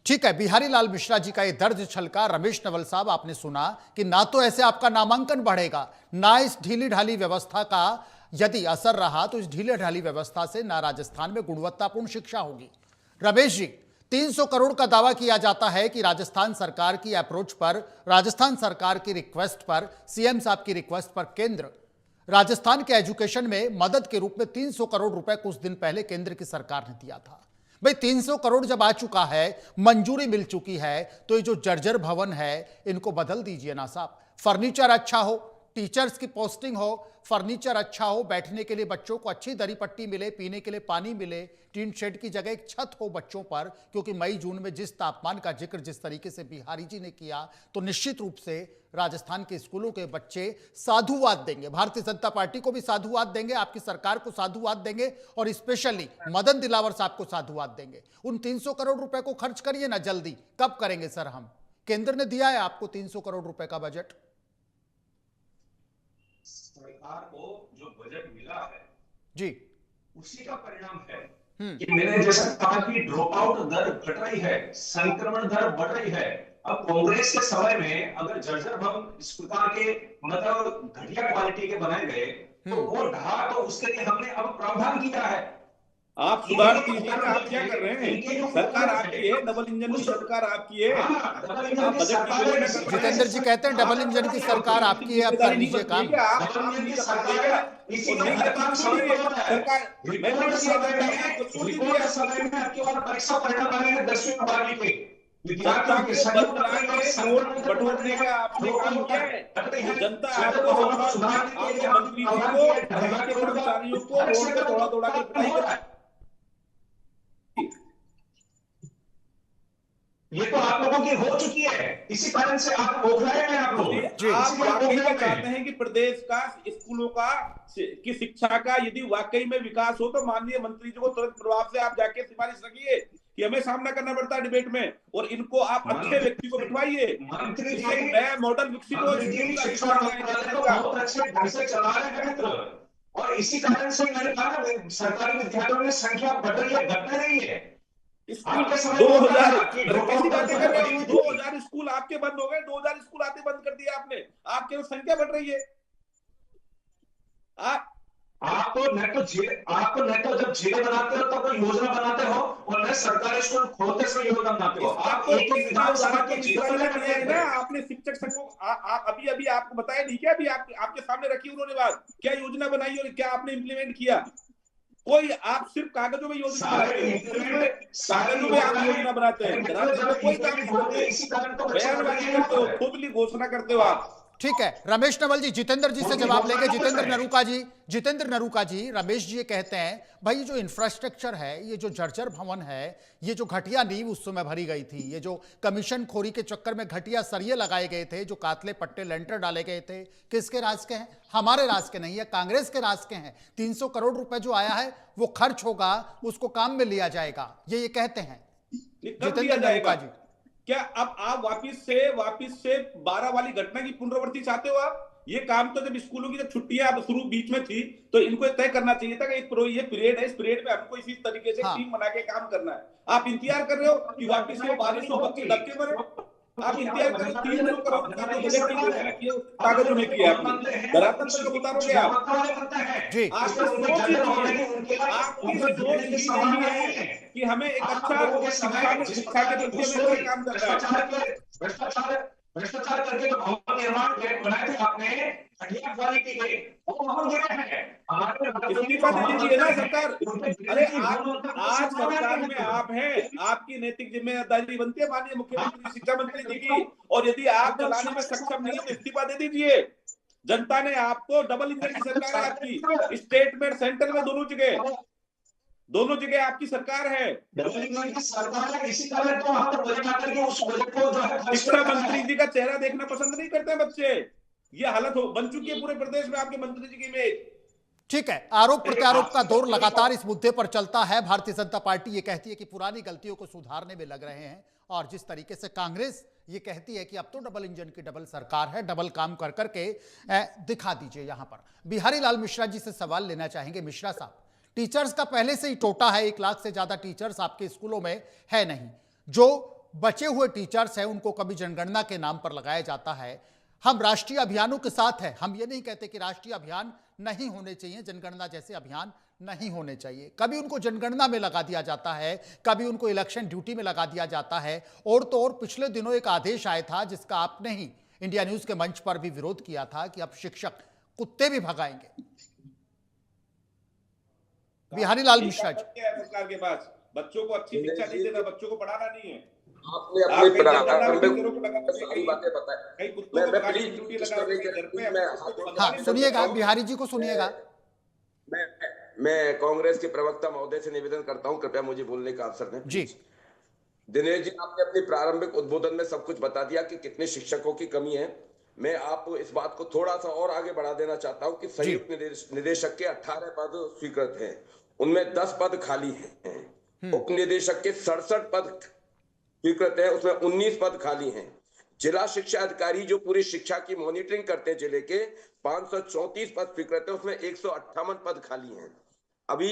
ठीक है, बिहारी लाल मिश्रा जी का ये दर्ज छलका। रमेश नवल साहब, आपने सुना कि ना तो ऐसे आपका नामांकन बढ़ेगा, ना इस ढीली ढाली व्यवस्था का यदि असर रहा तो इस ढीले ढाली व्यवस्था से ना राजस्थान में गुणवत्तापूर्ण शिक्षा होगी। रमेश जी, 300 करोड़ का दावा किया जाता है कि राजस्थान सरकार की अप्रोच पर, राजस्थान सरकार की रिक्वेस्ट पर, सीएम साहब की रिक्वेस्ट पर केंद्र राजस्थान के एजुकेशन में मदद के रूप में 300 करोड़ रुपए कुछ दिन पहले केंद्र की सरकार ने दिया था। भाई 300 करोड़ जब आ चुका है, मंजूरी मिल चुकी है, तो ये जो जर्जर भवन है इनको बदल दीजिए ना साहब। फर्नीचर अच्छा हो, टीचर्स की पोस्टिंग हो, फर्नीचर अच्छा हो, बैठने के लिए बच्चों को अच्छी दरी पट्टी मिले, पीने के लिए पानी मिले, टीन शेड की जगह एक छत हो बच्चों पर, क्योंकि मई जून में जिस तापमान का जिक्र जिस तरीके से बिहारी जी ने किया, तो निश्चित रूप से राजस्थान के स्कूलों के बच्चे साधुवाद देंगे, भारतीय जनता पार्टी को भी साधुवाद देंगे, आपकी सरकार को साधुवाद देंगे और स्पेशली मदन दिलावर साहब को साधुवाद देंगे। उन 300 करोड़ रुपए को खर्च करिए ना जल्दी। कब करेंगे सर हम? केंद्र ने दिया है आपको 300 करोड़ रुपए का बजट। सरकार को जो बजट मिला है जी, उसी का परिणाम है कि मैंने जैसा कहा कि ड्रॉप आउट दर घट रही है, संक्रमण दर बढ़ रही है। अब कांग्रेस के समय में अगर जर्जर भवन इस प्रकार के मतलब घटिया क्वालिटी के बनाए गए तो वो ढहा, तो उसके लिए हमने अब प्रावधान किया है। आप सुधार कीजिए, आप क्या कर रहे हैं? सरकार आपकी है, डबल इंजन की सरकार आपकी है। जितेंद्र जी कहते हैं डबल इंजन की सरकार आपकी है, अब कर लीजिए काम। परीक्षा परिणाम आएंगे 10वीं और 12वीं के जनता के बटोरने का आपने काम किया है। जनता आपको आपके मंत्री जी को, आपके कर्मचारियों को रोड पे दौड़ा के पिटाई कर रहा है। ये तो आप लोगों की हो चुकी है। इसी कारण से आप बौखलाए हैं आप लोग। आप वाकई में चाहते हैं कि प्रदेश का स्कूलों का की शिक्षा का यदि वाकई में विकास हो तो माननीय मंत्री जी को तुरंत प्रभाव से आप जाके सिफारिश रखिए कि हमें सामना करना पड़ता है डिबेट में, और इनको आप अच्छे व्यक्ति को बिठवाइए, मंत्री जी एक नया मॉडल विकसित हो शिक्षा मंत्रालय को बहुत अच्छे ढंग से चला रहे हैं मित्र, और इसी कारण से मैंने कहा ना सरकारी विद्यालयों में संख्या बढ़ रही है, घट नहीं है। 2000 कैसी बातें कर रहे हो? 2000 स्कूल आपके बंद हो गए, 2000 स्कूल आते बंद कर दिया आपने, आपके संख्या बढ़ रही है। आपको न तो जब जिले बनाते हो तब कोई योजना बनाते हो, और न सरकारी स्कूल खोलते समय योजना बनाते हो। आप एक एक विधानसभा के जिले है ना, आपने शिक्षक संघों अभी आपको बताया नहीं क्या? अभी आपके सामने रखी उन्होंने बात, क्या योजना बनाई और क्या आपने इम्प्लीमेंट किया? कोई आप सिर्फ कागजों में योजना बनाते हैं, कागजों में आप योजना बनाते हैं, कोई काम नहीं करते, बयानबाजी करते हो, खुदली घोषणा करते हो आप। ठीक है रमेश नवल जी, जितेंद्र जी से जवाब लेंगे। जितेंद्र नरूका जी, रमेश जी ये कहते हैं भाई जो इंफ्रास्ट्रक्चर है, ये जो जर्जर भवन है, ये जो घटिया नींव उस समय भरी गई थी, ये जो कमीशन खोरी के चक्कर में घटिया सरिये लगाए गए थे, जो कातले पट्टे लेंटर डाले गए थे, किसके राज के हैं? हमारे राज के नहीं है, कांग्रेस के राज के हैं। 300 करोड़ रुपए जो आया है वो खर्च होगा, उसको काम में लिया जाएगा, ये कहते हैं जितेंद्र नरूका जी। क्या अब आप वापिस से 12 वाली घटना की पुनरावृत्ति चाहते हो? आप ये काम तो जब स्कूलों की जब छुट्टियां अब शुरू बीच में थी तो इनको तय करना चाहिए था कि ये पीरियड है, इस पीरियड में हमको इसी तरीके से टीम बना के काम करना है। आप इंतजार कर रहे हो कि वापिस से 1200 बच्चे धक्के मरे? आप इंतजार कर रहे हो? 3 करोड़ का जो बजट की घोषणा की है कागजों में किया आपने, धरातल पर कब उतारोगे आप? आपकी सोच यही है कि हमें एक अच्छा शिक्षा के प्रति में काम करना है। भ्रष्टाचार करके जो भवन निर्माण बनाए थे आपने घटिया क्वालिटी के, वो भवन गिरे हैं। इस्तीफा दे दीजिए ना सरकार। अरे आज सरकार में आप हैं, आपकी नैतिक जिम्मेदारी बनती है माननीय मुख्यमंत्री शिक्षा मंत्री जी की, और यदि आप चलाने में सक्षम नहीं है तो इस्तीफा दे दीजिए। जनता ने आपको, डबल इंजन की सरकार है आपकी, स्टेट में सेंटर में दोनों जगह आपकी सरकार है। इसी कारण तो वहां पर बजट आकर के उस बजट को जो है शिक्षा मंत्री जी का चेहरा देखना पसंद नहीं करते बच्चे। ये हालत बन चुकी है पूरे प्रदेश में आपके मंत्री जी की इमेज। ठीक है, आरोप प्रत्यारोप का दौर लगातार इस मुद्दे पर चलता है। भारतीय जनता पार्टी ये कहती है कि पुरानी गलतियों को सुधारने में लग रहे हैं, और जिस तरीके से कांग्रेस ये कहती है कि अब तो डबल इंजन की डबल सरकार है, डबल काम कर करके दिखा दीजिए। यहां पर बिहारी लाल मिश्रा जी से सवाल लेना चाहेंगे। मिश्रा साहब, टीचर्स का पहले से ही टोटा है, 1 लाख से ज्यादा टीचर्स आपके स्कूलों में है नहीं। जो बचे हुए टीचर्स हैं उनको कभी जनगणना के नाम पर लगाया जाता है। हम राष्ट्रीय अभियानों के साथ हैं, हम ये नहीं कहते कि राष्ट्रीय अभियान नहीं होने चाहिए, जनगणना जैसे अभियान नहीं होने चाहिए। कभी उनको जनगणना में लगा दिया जाता है, कभी उनको इलेक्शन ड्यूटी में लगा दिया जाता है। और तो और पिछले दिनों एक आदेश आया था जिसका आपने ही इंडिया न्यूज के मंच पर भी विरोध किया था कि अब शिक्षक कुत्ते भी भगाएंगे। बिहारी लाल मिश्रा जी, सरकार के पास बच्चों को अच्छी शिक्षा नहीं देना, बच्चों को पढ़ाना नहीं है। आपने अपनी सारी बातें बताई। हाँ सुनिएगा, बिहारी जी को सुनिएगा। मैं कांग्रेस के प्रवक्ता महोदय से निवेदन करता हूं, कृपया मुझे बोलने का अवसर दें जी। दिनेश जी, आपने अपनी प्रारंभिक उद्बोधन में सब कुछ बता दिया कि कितने शिक्षकों की कमी है। मैं आपको इस बात को थोड़ा सा और आगे बढ़ा देना चाहता हूं कि संयुक्त निदेशक के 18 पद स्वीकृत हैं, उनमें 10 पद खाली हैं। उप निदेशक के 67 पद स्वीकृत है, उसमें 19 पद खाली हैं। जिला शिक्षा अधिकारी जो पूरी शिक्षा की मॉनिटरिंग करते हैं जिले के, 534 पद स्वीकृत है, उसमें 158 पद खाली हैं। अभी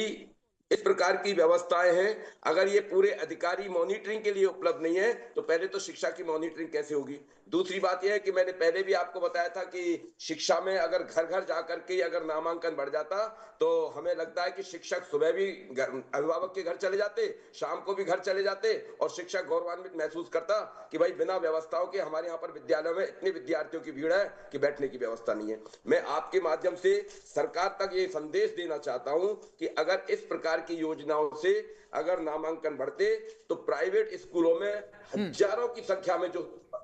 इस प्रकार की व्यवस्थाएं हैं। अगर ये पूरे अधिकारी मॉनिटरिंग के लिए उपलब्ध नहीं है तो पहले तो शिक्षा की मॉनिटरिंग कैसे होगी? दूसरी बात यह है कि मैंने पहले भी आपको बताया था कि शिक्षा में अगर घर घर जाकर के अगर नामांकन बढ़ जाता तो हमें लगता है कि शिक्षक सुबह भी अभिभावक के घर चले जाते, शाम को भी घर चले जाते, और शिक्षक गौरवान्वित महसूस करता कि भाई बिना व्यवस्थाओं के हमारे यहाँ पर विद्यालयों में इतने विद्यार्थियों की भीड़ है कि बैठने की व्यवस्था नहीं है। मैं आपके माध्यम से सरकार तक ये संदेश देना चाहता हूं कि अगर इस प्रकार की योजनाओं से अगर नामांकन बढ़ते तो प्राइवेट स्कूलों में हजारों की संख्या में जो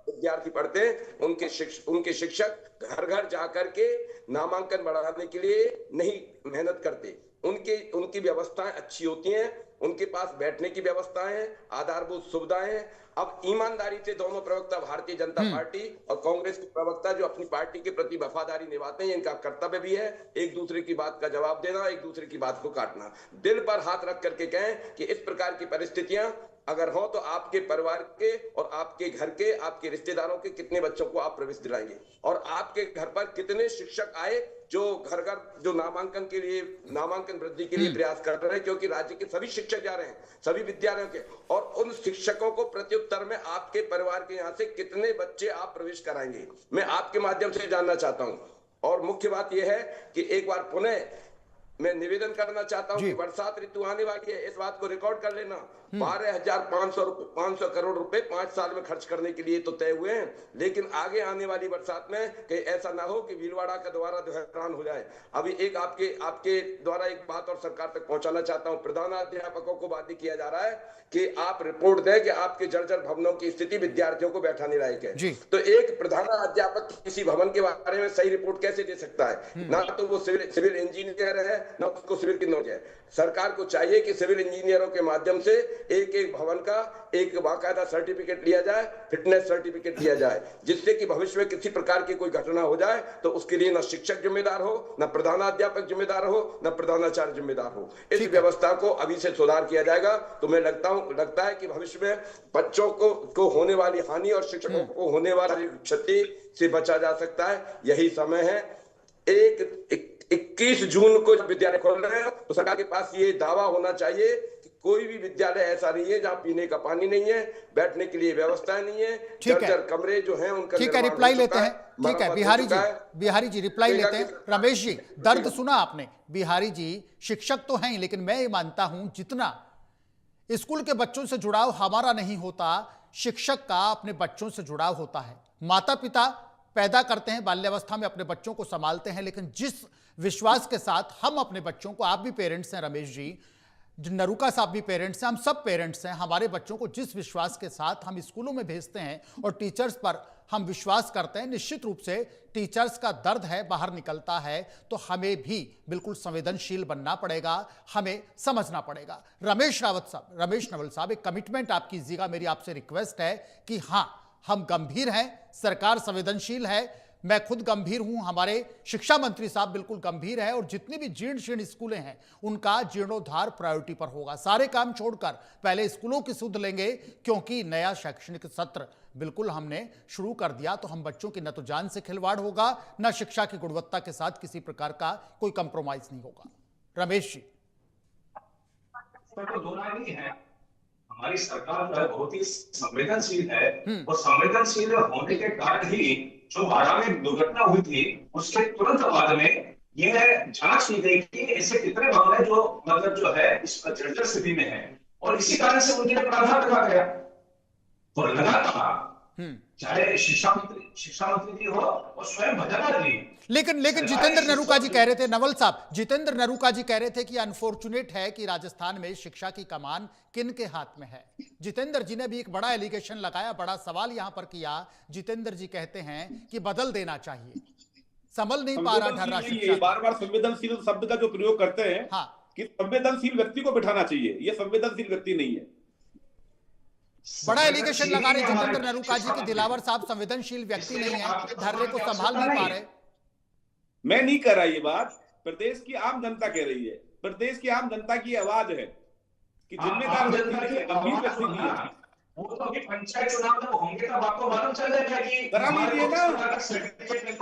विद्यार्थी पढ़ते हैं उनके शिक्षक घर घर जाकर के नामांकन बढ़ाने के लिए नहीं मेहनत करते। उनकी व्यवस्थाएं अच्छी होती हैं, उनके पास बैठने की व्यवस्थाएं हैं, आधारभूत सुविधाएं हैं। अब ईमानदारी से दोनों प्रवक्ता, भारतीय जनता पार्टी और कांग्रेस के प्रवक्ता, जो अपनी पार्टी के प्रति वफादारी निभाते हैं, इनका कर्तव्य भी है एक दूसरे की बात का जवाब देना, एक दूसरे की बात को काटना। दिल पर हाथ रख करके कहें कि इस प्रकार की परिस्थितियां अगर हो तो आपके परिवार के और आपके घर के, आपके रिश्तेदारों के कितने बच्चों को आप प्रवेश दिलाएंगे, और आपके घर पर कितने शिक्षक आए जो घर घर जो नामांकन वृद्धि के लिए प्रयास कर रहे हैं, क्योंकि राज्य के सभी शिक्षक जा रहे हैं, सभी विद्यालयों के, और उन शिक्षकों को प्रत्युत्तर में आपके परिवार के यहाँ से कितने बच्चे आप प्रवेश कराएंगे, मैं आपके माध्यम से जानना चाहता हूं। और मुख्य बात यह है कि एक बार पुनः मैं निवेदन करना चाहता हूं कि बरसात ऋतु आने वाली है, इस बात को रिकॉर्ड कर लेना। 12,500 करोड़ रुपए 5 साल में खर्च करने के लिए तो तय हुए हैं, लेकिन आगे आने वाली बरसात में कहीं ऐसा ना हो कि भीलवाड़ा का दोबारा हैरान हो जाए। अभी एक आपके द्वारा एक बात और सरकार तक पहुंचाना चाहता हूं। प्रधानाध्यापकों को बाध्य किया जा रहा है कि आप रिपोर्ट दें कि आपके जर्जर भवनों की स्थिति विद्यार्थियों को बैठाने लायक है। तो एक प्रधानाध्यापक किसी भवन के बारे में सही रिपोर्ट कैसे दे सकता है? ना तो वो सिविल इंजीनियर है, ना उसको सिविल की नॉलेज है। सरकार को चाहिए कि सिविल इंजीनियरों के माध्यम से एक एक भवन का एक बाकायदा सर्टिफिकेट लिया जाए, फिटनेस सर्टिफिकेट लिया जाए, जिससे कि भविष्य में किसी प्रकार की कोई घटना हो जाए तो उसके लिए न शिक्षक जिम्मेदार हो, न प्रधानाध्यापक जिम्मेदार हो, न प्रधानाचार्य जिम्मेदार हो। इस व्यवस्था को अभी से सुधार किया जाएगा तो मैं लगता है कि भविष्य में बच्चों को होने वाली हानि और शिक्षकों को होने वाली क्षति से बचा जा सकता है। यही समय है। 21 जून को जब विद्यालय खोल रहे हैं तो सरकार के पास ये दावा होना चाहिए कि कोई भी विद्यालय ऐसा नहीं है जहां पीने का पानी नहीं है, बैठने के लिए व्यवस्था नहीं है, जर्जर कमरे जो हैं उनका ठीक है, रिप्लाई लेते हैं। ठीक है, बिहारी जी रिप्लाई लेते हैं। रमेश जी, दर्द सुना आपने। बिहारी जी शिक्षक तो हैं, लेकिन मैं ये मानता हूं जितना स्कूल के बच्चों से जुड़ाव हमारा नहीं होता, शिक्षक का अपने बच्चों से जुड़ाव होता है। माता पिता पैदा करते हैं, बाल्यावस्था में अपने बच्चों को संभालते हैं, लेकिन जिस विश्वास के साथ हम अपने बच्चों को, आप भी पेरेंट्स हैं रमेश जी, नरूका साहब भी पेरेंट्स हैं, हम सब पेरेंट्स हैं, हमारे बच्चों को जिस विश्वास के साथ हम स्कूलों में भेजते हैं और टीचर्स पर हम विश्वास करते हैं, निश्चित रूप से टीचर्स का दर्द है बाहर निकलता है, तो हमें भी बिल्कुल संवेदनशील बनना पड़ेगा, हमें समझना पड़ेगा। रमेश नवल साहब, एक कमिटमेंट आप कीजिएगा, मेरी आपसे रिक्वेस्ट है कि हाँ, हम गंभीर हैं, सरकार संवेदनशील है, मैं खुद गंभीर हूं, हमारे शिक्षा मंत्री साहब बिल्कुल गंभीर है, और जितनी भी जीर्ण शीर्ण स्कूलें हैं उनका जीर्णोद्धार प्रायोरिटी पर होगा। सारे काम छोड़कर पहले स्कूलों की सुध लेंगे, क्योंकि नया शैक्षणिक सत्र बिल्कुल हमने शुरू कर दिया तो हम बच्चों की न तो जान से खिलवाड़ होगा, न शिक्षा की गुणवत्ता के साथ किसी प्रकार का कोई कंप्रोमाइज नहीं होगा। रमेश जी, नहीं है, हमारी सरकार जो है बहुत ही संवेदनशील है, और संवेदनशील होने के कारण ही जो बाड़ा में दुर्घटना हुई थी उसके तुरंत बाद में यह जांच की गई कि ऐसे कितने मामले हैं जो मतलब जो है इस जर्जर स्थिति में है, और इसी कारण से उनके लिए प्रावधान रखा गया। और लगातार चाहे शिक्षा मंत्री जी हो और स्वयं भजनलाल जी, लेकिन जितेंद्र नरूका जी कह रहे थे, नवल साहब, जितेंद्र नरूका जी कह रहे थे कि अनफॉर्चुनेट है कि राजस्थान में शिक्षा की कमान किन के हाथ में है। जितेंद्र जी ने भी एक बड़ा एलिगेशन लगाया, बड़ा सवाल यहां पर किया। जितेंद्र जी कहते हैं कि बदल देना चाहिए, संभल नहीं पा रहा ढर्रा शिक्षा। बार-बार संवेदनशील शब्द का जो प्रयोग करते हैं, हाँ, कि संवेदनशील व्यक्ति को बिठाना चाहिए, ये संवेदनशील व्यक्ति नहीं है। बड़ा एलिगेशन लगा रहे जितेंद्र नरूका जी की दिलावर साहब संवेदनशील व्यक्ति नहीं है, धरने को संभाल नहीं पा रहे। मैं नहीं कर रहा ये बात, प्रदेश की आम जनता कह रही है, प्रदेश की आम जनता की आवाज है कि जिम्मेदार वो तो अभी पंचायत चुनाव में होंगे तब आपको मालूम चल जाएगा कि करा लीजिए ना।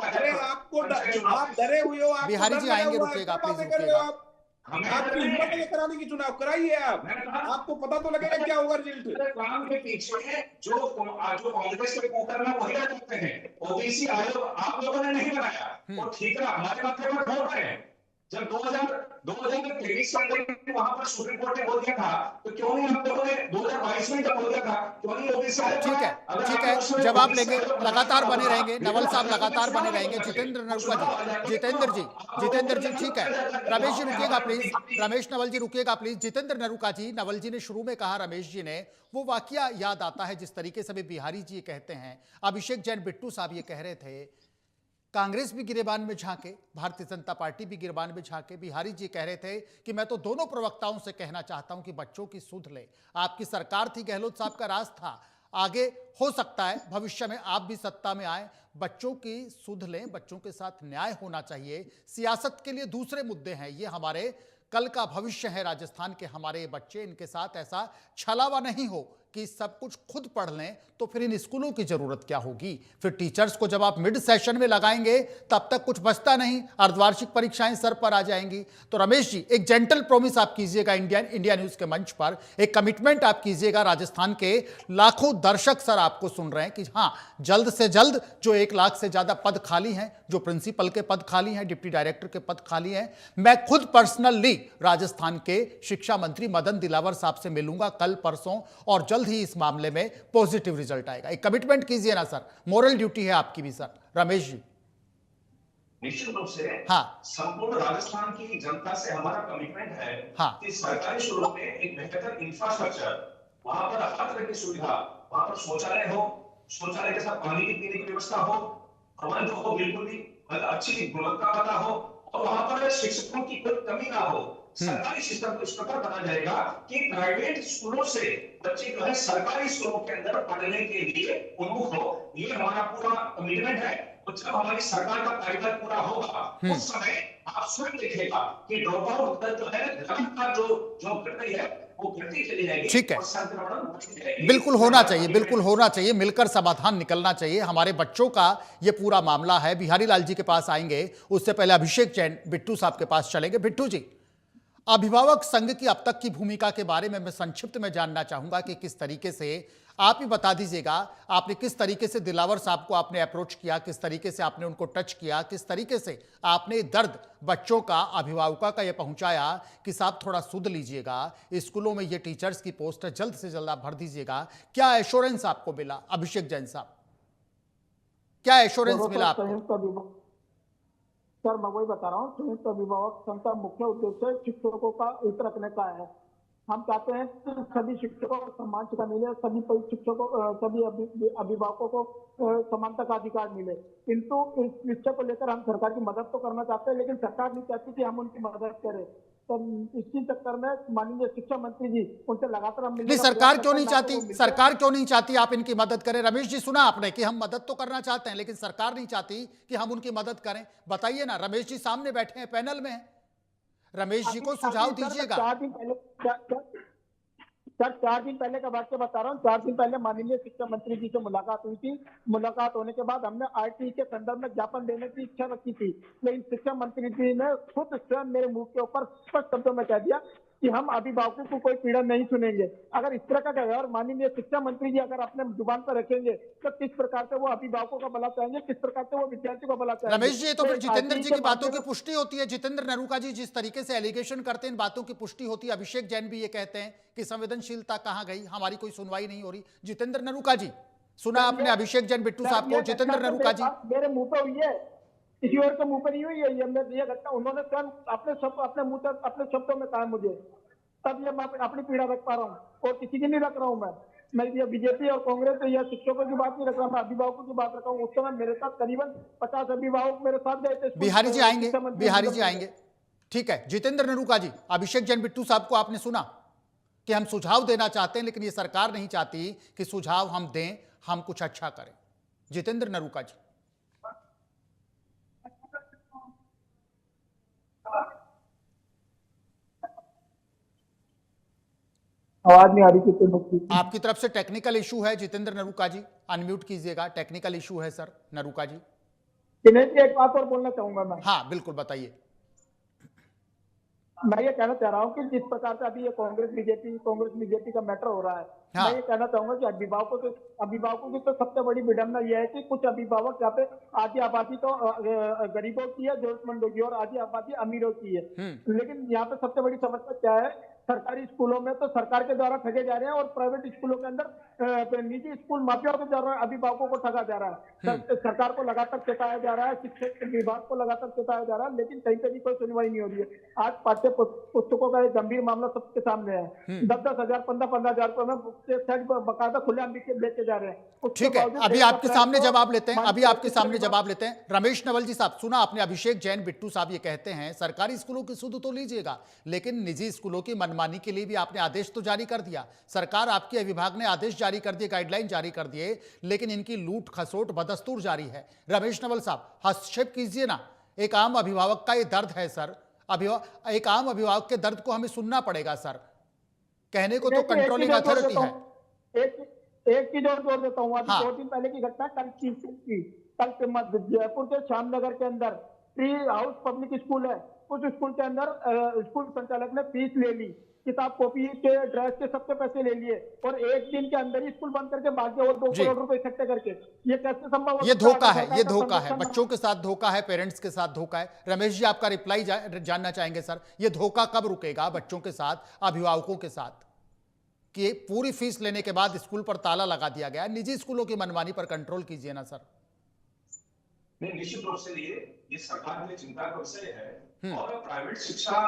अरे आपको आप डरे हुए हो, बिहारी जी आएंगे, रुकिएगा प्लीज, रुकिएगा। आपकी हिम्मत है कराने की, चुनाव कराइए आप, आपको पता तो लगेगा क्या होगा रिजल्ट। काम के पीछे जो कांग्रेस के कुकर्म वही करते हैं। ओबीसी आयोग आप लोगों ने नहीं बनाया, वो ठीक है, हमारे माथे पर ठोक रहे हैं। जब 2023 में वहां पर सुप्रीम कोर्ट ने बोल दिया था, तो क्यों नहीं हम लोगों ने 2022 में जब बोल दिया था, क्यों नहीं ओबीसी आयोग? ठीक है, जवाब लेंगे, लगातार बने रहेंगे, नवल साहब लगातार बने रहेंगे। जितेंद्र नरूका जी, जितेंद्र जी ठीक है, रमेश जी रुकिएगा प्लीज, रमेश नवल जी रुकिएगा प्लीज। जितेंद्र नरूका जी, नवल जी ने शुरू में कहा, रमेश जी ने, वो वाकया याद आता है जिस तरीके से भी बिहारी जी कहते हैं, अभिषेक जैन बिट्टू साहब ये कह रहे थे कांग्रेस भी गिरेबान में झांके, भारतीय जनता पार्टी भी गिरेबान में झांके। बिहारी जी कह रहे थे कि मैं तो दोनों प्रवक्ताओं से कहना चाहता हूं कि बच्चों की सुध ले। आपकी सरकार थी, गहलोत साहब का राज था, आगे हो सकता है भविष्य में आप भी सत्ता में आए, बच्चों की सुध लें, बच्चों के साथ न्याय होना चाहिए। सियासत के लिए दूसरे मुद्दे हैं, ये हमारे कल का भविष्य है। राजस्थान के हमारे बच्चे, इनके साथ ऐसा छलावा नहीं हो कि सब कुछ खुद पढ़ लें, तो फिर इन स्कूलों की जरूरत क्या होगी। फिर टीचर्स को जब आप मिड सेशन में लगाएंगे तब तक कुछ बचता नहीं, अर्धवार्षिक परीक्षाएं सर पर आ जाएंगी। तो रमेश जी, एक जेंटल प्रॉमिस आप कीजिएगा इंडिया न्यूज के मंच पर, एक कमिटमेंट आप कीजिएगा। राजस्थान के लाखों दर्शक सर आपको सुन रहे हैं कि हाँ, जल्द से जल्द जो 1 लाख से ज्यादा पद खाली हैं, जो प्रिंसिपल के पद खाली हैं, डिप्टी डायरेक्टर के पद खाली हैं, मैं खुद पर्सनली राजस्थान के शिक्षा मंत्री मदन दिलावर साहब से मिलूंगा कल परसों, और जल्द ही इस मामले में पॉजिटिव रिजल्ट आएगा। एक कमिटमेंट कीजिए ना सर, मोरल ड्यूटी है आपकी भी सर। रमेश जी। निश्चित रूप से हाँ, संपूर्ण राजस्थान की जनता से हमारा कमिटमेंट है हाँ, कि सरकारी स्कूलों में एक बेहतर इंफ्रास्ट्रक्चर, वहां पर हर तरह की सुविधा, वहां पर शौचालय हो, शौचालय के साथ पानी की पीने की व्यवस्था हो, प्रबंध हो, बिल्कुल भी अच्छी गुणवत्ता वाला हो, और वहां पर शिक्षकों की कोई कमी ना हो। सरकारी सिस्टम को इस प्रकार बना जाएगा कि प्राइवेट स्कूलों से बच्चे जो है सरकारी स्कूलों के अंदर पढ़ने के लिए उन्मुख हो। ये हमारा पूरा कमिटमेंट है। और जब हमारी सरकार का कार्यकाल पूरा होगा, उस समय आप स्वयं देखिएगा कि ड्रॉप आउट दर जो है लगातार जो घट रही है वो घटती चली जाएगी। ठीक है, और संक्रमण बढ़ती जाएगी। बिल्कुल होना चाहिए, बिल्कुल होना चाहिए, मिलकर समाधान निकलना चाहिए। हमारे बच्चों का ये पूरा मामला है। बिहारी लाल जी के पास आएंगे, उससे पहले अभिषेक जैन बिट्टू साहब के पास चलेंगे। बिट्टू जी, अभिभावक संघ की अब तक की भूमिका के बारे में मैं संक्षिप्त में जानना चाहूंगा कि किस तरीके से, आप ही बता दीजिएगा, आपने किस तरीके से दिलावर साहब को आपने अप्रोच किया, किस तरीके से आपने उनको टच किया, किस तरीके से आपने दर्द बच्चों का, अभिभावकों का यह पहुंचाया कि साहब थोड़ा सुध लीजिएगा, स्कूलों में ये टीचर्स की पोस्ट जल्द से जल्द आप भर दीजिएगा। क्या एश्योरेंस आपको मिला अभिषेक जैन साहब, क्या एश्योरेंस मिला आपको? सर मैं वही बता रहा हूँ, संयुक्त अभिभावक संघ का मुख्य उद्देश्य शिक्षकों का हित रखने का है। हम चाहते हैं कि सभी शिक्षकों को समान शिक्षा मिले, सभी शिक्षकों, सभी अभिभावकों को समानता का अधिकार मिले। किंतु इस विषय को लेकर हम सरकार की मदद तो करना चाहते हैं, लेकिन सरकार नहीं चाहती कि हम उनकी मदद करें। तो इसी चक्कर में माननीय शिक्षा मंत्री जी उनसे लगातार हम नहीं, सरकार क्यों नहीं चाहती, सरकार क्यों नहीं चाहती आप इनकी मदद करें? रमेश जी, सुना आपने कि हम मदद तो करना चाहते हैं, लेकिन सरकार नहीं चाहती कि हम उनकी मदद करें। बताइए ना, रमेश जी सामने बैठे हैं, पैनल में हैं, रमेश जी को सुझाव दीजिएगा। 4 दिन पहले का वाक्य बता रहा हूँ। 4 दिन पहले माननीय शिक्षा मंत्री जी से मुलाकात हुई थी। मुलाकात होने के बाद हमने आरटीई के संदर्भ में ज्ञापन देने की इच्छा रखी थी, लेकिन शिक्षा मंत्री जी ने खुद स्वयं मेरे मुंह के ऊपर स्पष्ट शब्दों में कह दिया कि हम अभिभावकों को कोई पीड़ा नहीं सुनेंगे। अगर इस तरह का व्यवहार माननीय शिक्षा मंत्री जी अगर अपने जुबान पर रखेंगे तो किस प्रकार से वो अभिभावकों का भला चाहेंगे, किस प्रकार से वो विद्यार्थियों का भला चाहेंगे? रमेश जी, तो फिर जितेंद्र जी की बातों की पुष्टि होती है। जितेंद्र नरूका जी जिस तरीके से एलिगेशन करते हैं, इन बातों की पुष्टि होती है। अभिषेक जैन भी ये कहते हैं कि संवेदनशीलता कहां गई, हमारी कोई सुनवाई नहीं हो रही। जितेंद्र नरूका जी, सुना आपने अभिषेक जैन बिट्टू साहब को? जितेंद्र नरूका जी, मेरे मुंह पर हुई है, किसी और के मुंह पर नहीं हुई है ये घटना। उन्होंने स्वयं अपने मुंह पर अपने शब्दों में कहा मुझे, तब ये मैं अपनी पीड़ा रख पा रहा हूँ, और किसी की नहीं रख रहा हूँ। मैं ये बीजेपी और कांग्रेस या शिक्षकों की बात नहीं रख रहा, मैं अभिभावकों की बात रख रहा हूँ। उस समय मेरे साथ करीबन 50 अभिभावक मेरे साथ गए थे। बिहारी जी आएंगे, बिहारी जी आएंगे, ठीक है। जितेंद्र नरूका जी, अभिषेक जैन बिट्टू साहब को आपने सुना कि हम सुझाव देना चाहते हैं, लेकिन ये सरकार नहीं चाहती कि सुझाव हम दें, हम कुछ अच्छा करें। जितेंद्र नरूका जी, आवाज नहीं आ रही थी। आपकी तरफ से टेक्निकल इशू है जितेंद्र नरूका जी, अनम्यूट कीजिएगा। टेक्निकल इशू है सर नरूका जी। दिनेश जी, एक बात और बोलना चाहूंगा मैं। हाँ बिल्कुल, बताइए। मैं ये कहना चाह रहा हूँ कि जिस प्रकार से अभी ये कांग्रेस बीजेपी का मैटर हो रहा है, हाँ। मैं ये कहना चाहूंगा कि अभिभावकों की तो सबसे बड़ी विडंबना यह है कि कुछ अभिभावक यहाँ पे आधी आबादी तो गरीबों की है, जरूरतमंदों की, और आधी आबादी अमीरों की है। लेकिन यहाँ पे सबसे बड़ी समस्या क्या है सरकारी स्कूलों में तो सरकार के द्वारा ठगे जा रहे हैं और प्राइवेट स्कूलों के अंदर निजी स्कूल माफियाओं के द्वारा अभिभावकों को ठगा जा रहा है। सरकार को लगातार चेताया जा रहा है, शिक्षा विभाग को लगातार चेताया जा रहा है, लेकिन कहीं पे भी कोई सुनवाई नहीं हो रही है। आज पाठ्य पुस्तकों का एक गंभीर मामला सबके सामने है। 10,000 15,000 रुपए में बकायदा खुलेआम लेके जा रहे हैं। ठीक है, अभी आपके सामने जवाब लेते हैं, अभी आपके सामने जवाब लेते हैं। रमेश नवल जी साहब, सुना आपने अभिषेक जैन बिट्टू साहब ये कहते हैं सरकारी स्कूलों की सुध तो लीजिएगा, लेकिन निजी स्कूलों की मनमानी के लिए भी आपने आदेश तो जारी कर दिया। सरकार, आपके विभाग ने आदेश जारी कर दिए, गाइडलाइन जारी कर दिए, लेकिन इनकी लूट खसोट बदस्तूर जारी है। रमेश नवल साहब, हस्तक्षेप कीजिए ना। एक आम अभिभावक का ये दर्द है सर, एक आम अभिभावक के दर्द को हमें सुनना पड़ेगा सर। कहने को तो कंट्रोलिंग अथॉरिटी है। एक चीज और जोड़ देता हूँ। अभी 2 दिन पहले की घटना कल जयपुर के श्यामनगर के अंदर ट्री हाउस पब्लिक स्कूल है, उस स्कूल के अंदर स्कूल संचालक ने फीस ले ली, किताब कॉपी के ड्रेस के सबके पैसे ले लिए और एक दिन के अंदर ही स्कूल बंद करके भाग गए और 2 करोड़ रुपए इकट्ठे करके। ये कैसे संभव? ये धोखा है, ये धोखा है, बच्चों के साथ धोखा है, पेरेंट्स के साथ धोखा है। रमेश जी, आपका रिप्लाई जानना चाहेंगे सर, ये धोखा कब रुकेगा बच्चों के साथ, अभिभावकों के साथ, कि पूरी फीस लेने के बाद स्कूल पर ताला लगा दिया गया? निजी स्कूलों की मनमानी पर कंट्रोल कीजिए ना सर। नहीं, निश्चित रूप से ये सरकार के लिए चिंता का विषय है और प्राइवेट शिक्षा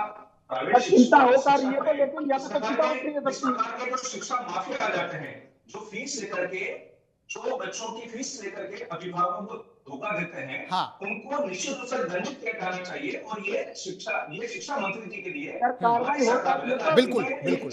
चिंता होता रही है, तो लेकिन यहाँ पे चिंता होती है। इस प्रकार के जो शिक्षा माफिया आ जाते हैं, जो फीस लेकर के, जो बच्चों की फीस लेकर के अभिभावकों को धोखा देते हैं, उनको निश्चित रूप से दंडित किया जाना चाहिए। और ये शिक्षा मंत्री जी के लिए बिल्कुल बिल्कुल,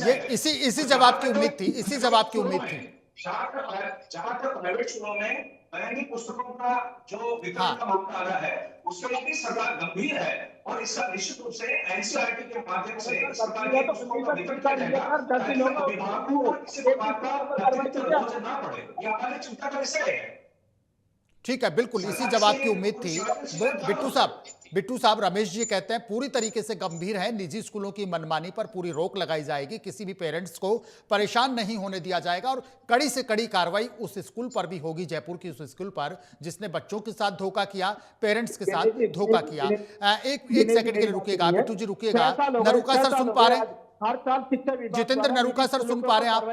ये इसी जवाब की उम्मीद थी, इसी जवाब की उम्मीद थी। जहां तक प्राइवेट स्कूलों में महंगी पुस्तकों का जो वितरण का मामला आ रहा है, उसके लिए भी सरकार गंभीर है और इसका निश्चित रूप से एनसीईआरटी के माध्यम से सरकार की पुस्तकों का वितरण किया जाएगा ताकि अभिभावकों को किसी प्रकार का अतिरिक्त बोझ ना पड़े। ये हमारी चिंता का विषय है। ठीक है, बिल्कुल इसी जवाब की उम्मीद थी। बिट्टू साहब, रमेश जी कहते हैं पूरी तरीके से गंभीर है, निजी स्कूलों की मनमानी पर पूरी रोक लगाई जाएगी, किसी भी पेरेंट्स को परेशान नहीं होने दिया जाएगा और कड़ी से कड़ी कार्रवाई उस स्कूल पर भी होगी, जयपुर की उस स्कूल पर जिसने बच्चों के साथ धोखा किया, पेरेंट्स के साथ धोखा किया। एक सेकंड के लिए रुकिएगा बिट्टू जी, रुकिएगा। नरूका सर सुन पा रहे हैं? हर साल शिक्षा विभाग, जितेंद्र नरूका सर सुन पा रहे हैं आप?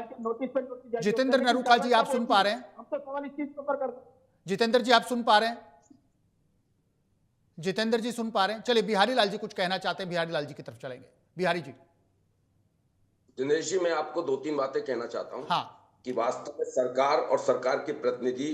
जितेंद्र नरूका जी, आप सुन पा रहे हैं? हम तो सवाल इस चीज के ऊपर करते। जितेंद्र जी, आप सुन पा रहे हैं? जितेंद्र जी सुन पा रहे हैं? चलिए, बिहारी लाल जी कुछ कहना चाहते हैं, बिहारी लाल जी की तरफ चलेंगे। बिहारी जी। दिनेश जी, मैं आपको 2-3 बातें कहना चाहता हूं। हाँ। कि वास्तव में सरकार और सरकार के प्रतिनिधि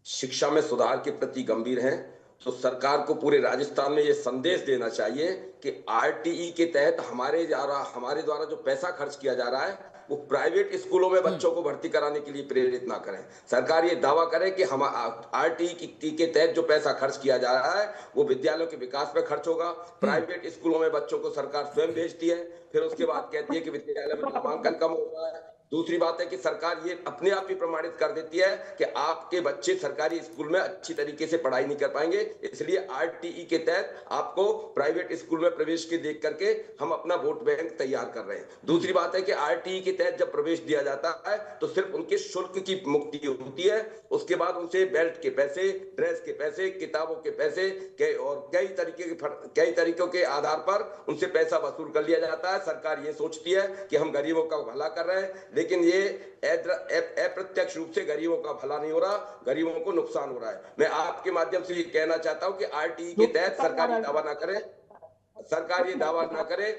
शिक्षा में सुधार के प्रति गंभीर हैं, तो सरकार को पूरे राजस्थान में यह संदेश देना चाहिए कि आरटीई के तहत हमारे द्वारा जो पैसा खर्च किया जा रहा है वो प्राइवेट स्कूलों में बच्चों को भर्ती कराने के लिए प्रेरित ना करें। सरकार ये दावा करे कि हम आरटीई के तहत जो पैसा खर्च किया जा रहा है वो विद्यालयों के विकास पे खर्च होगा। प्राइवेट स्कूलों में बच्चों को सरकार स्वयं भेजती है, फिर उसके बाद कहती है कि विद्यालय में नामांकन कम हो रहा है। दूसरी बात है कि सरकार ये अपने आप ही प्रमाणित कर देती है कि आपके बच्चे सरकारी स्कूल में अच्छी तरीके से पढ़ाई नहीं कर पाएंगे, इसलिए आरटीई के तहत आपको प्राइवेट स्कूल में प्रवेश के देख करके हम अपना वोट बैंक तैयार कर रहे हैं। दूसरी बात है कि आरटीई के तहत जब प्रवेश दिया जाता है तो सिर्फ उनके शुल्क की मुक्ति होती है, उसके बाद उनसे बेल्ट के पैसे, ड्रेस के पैसे, किताबों के पैसे और कई तरीकों के आधार पर उनसे पैसा वसूल कर लिया जाता है। सरकार ये सोचती है कि हम गरीबों का भला कर रहे हैं, लेकिन ये अप्रत्यक्ष रूप से गरीबों का भला नहीं हो रहा, गरीबों को नुकसान हो रहा है। मैं आपके माध्यम से ये कहना चाहता हूं कि आरटीई के तहत सरकार ये दावा ना करे।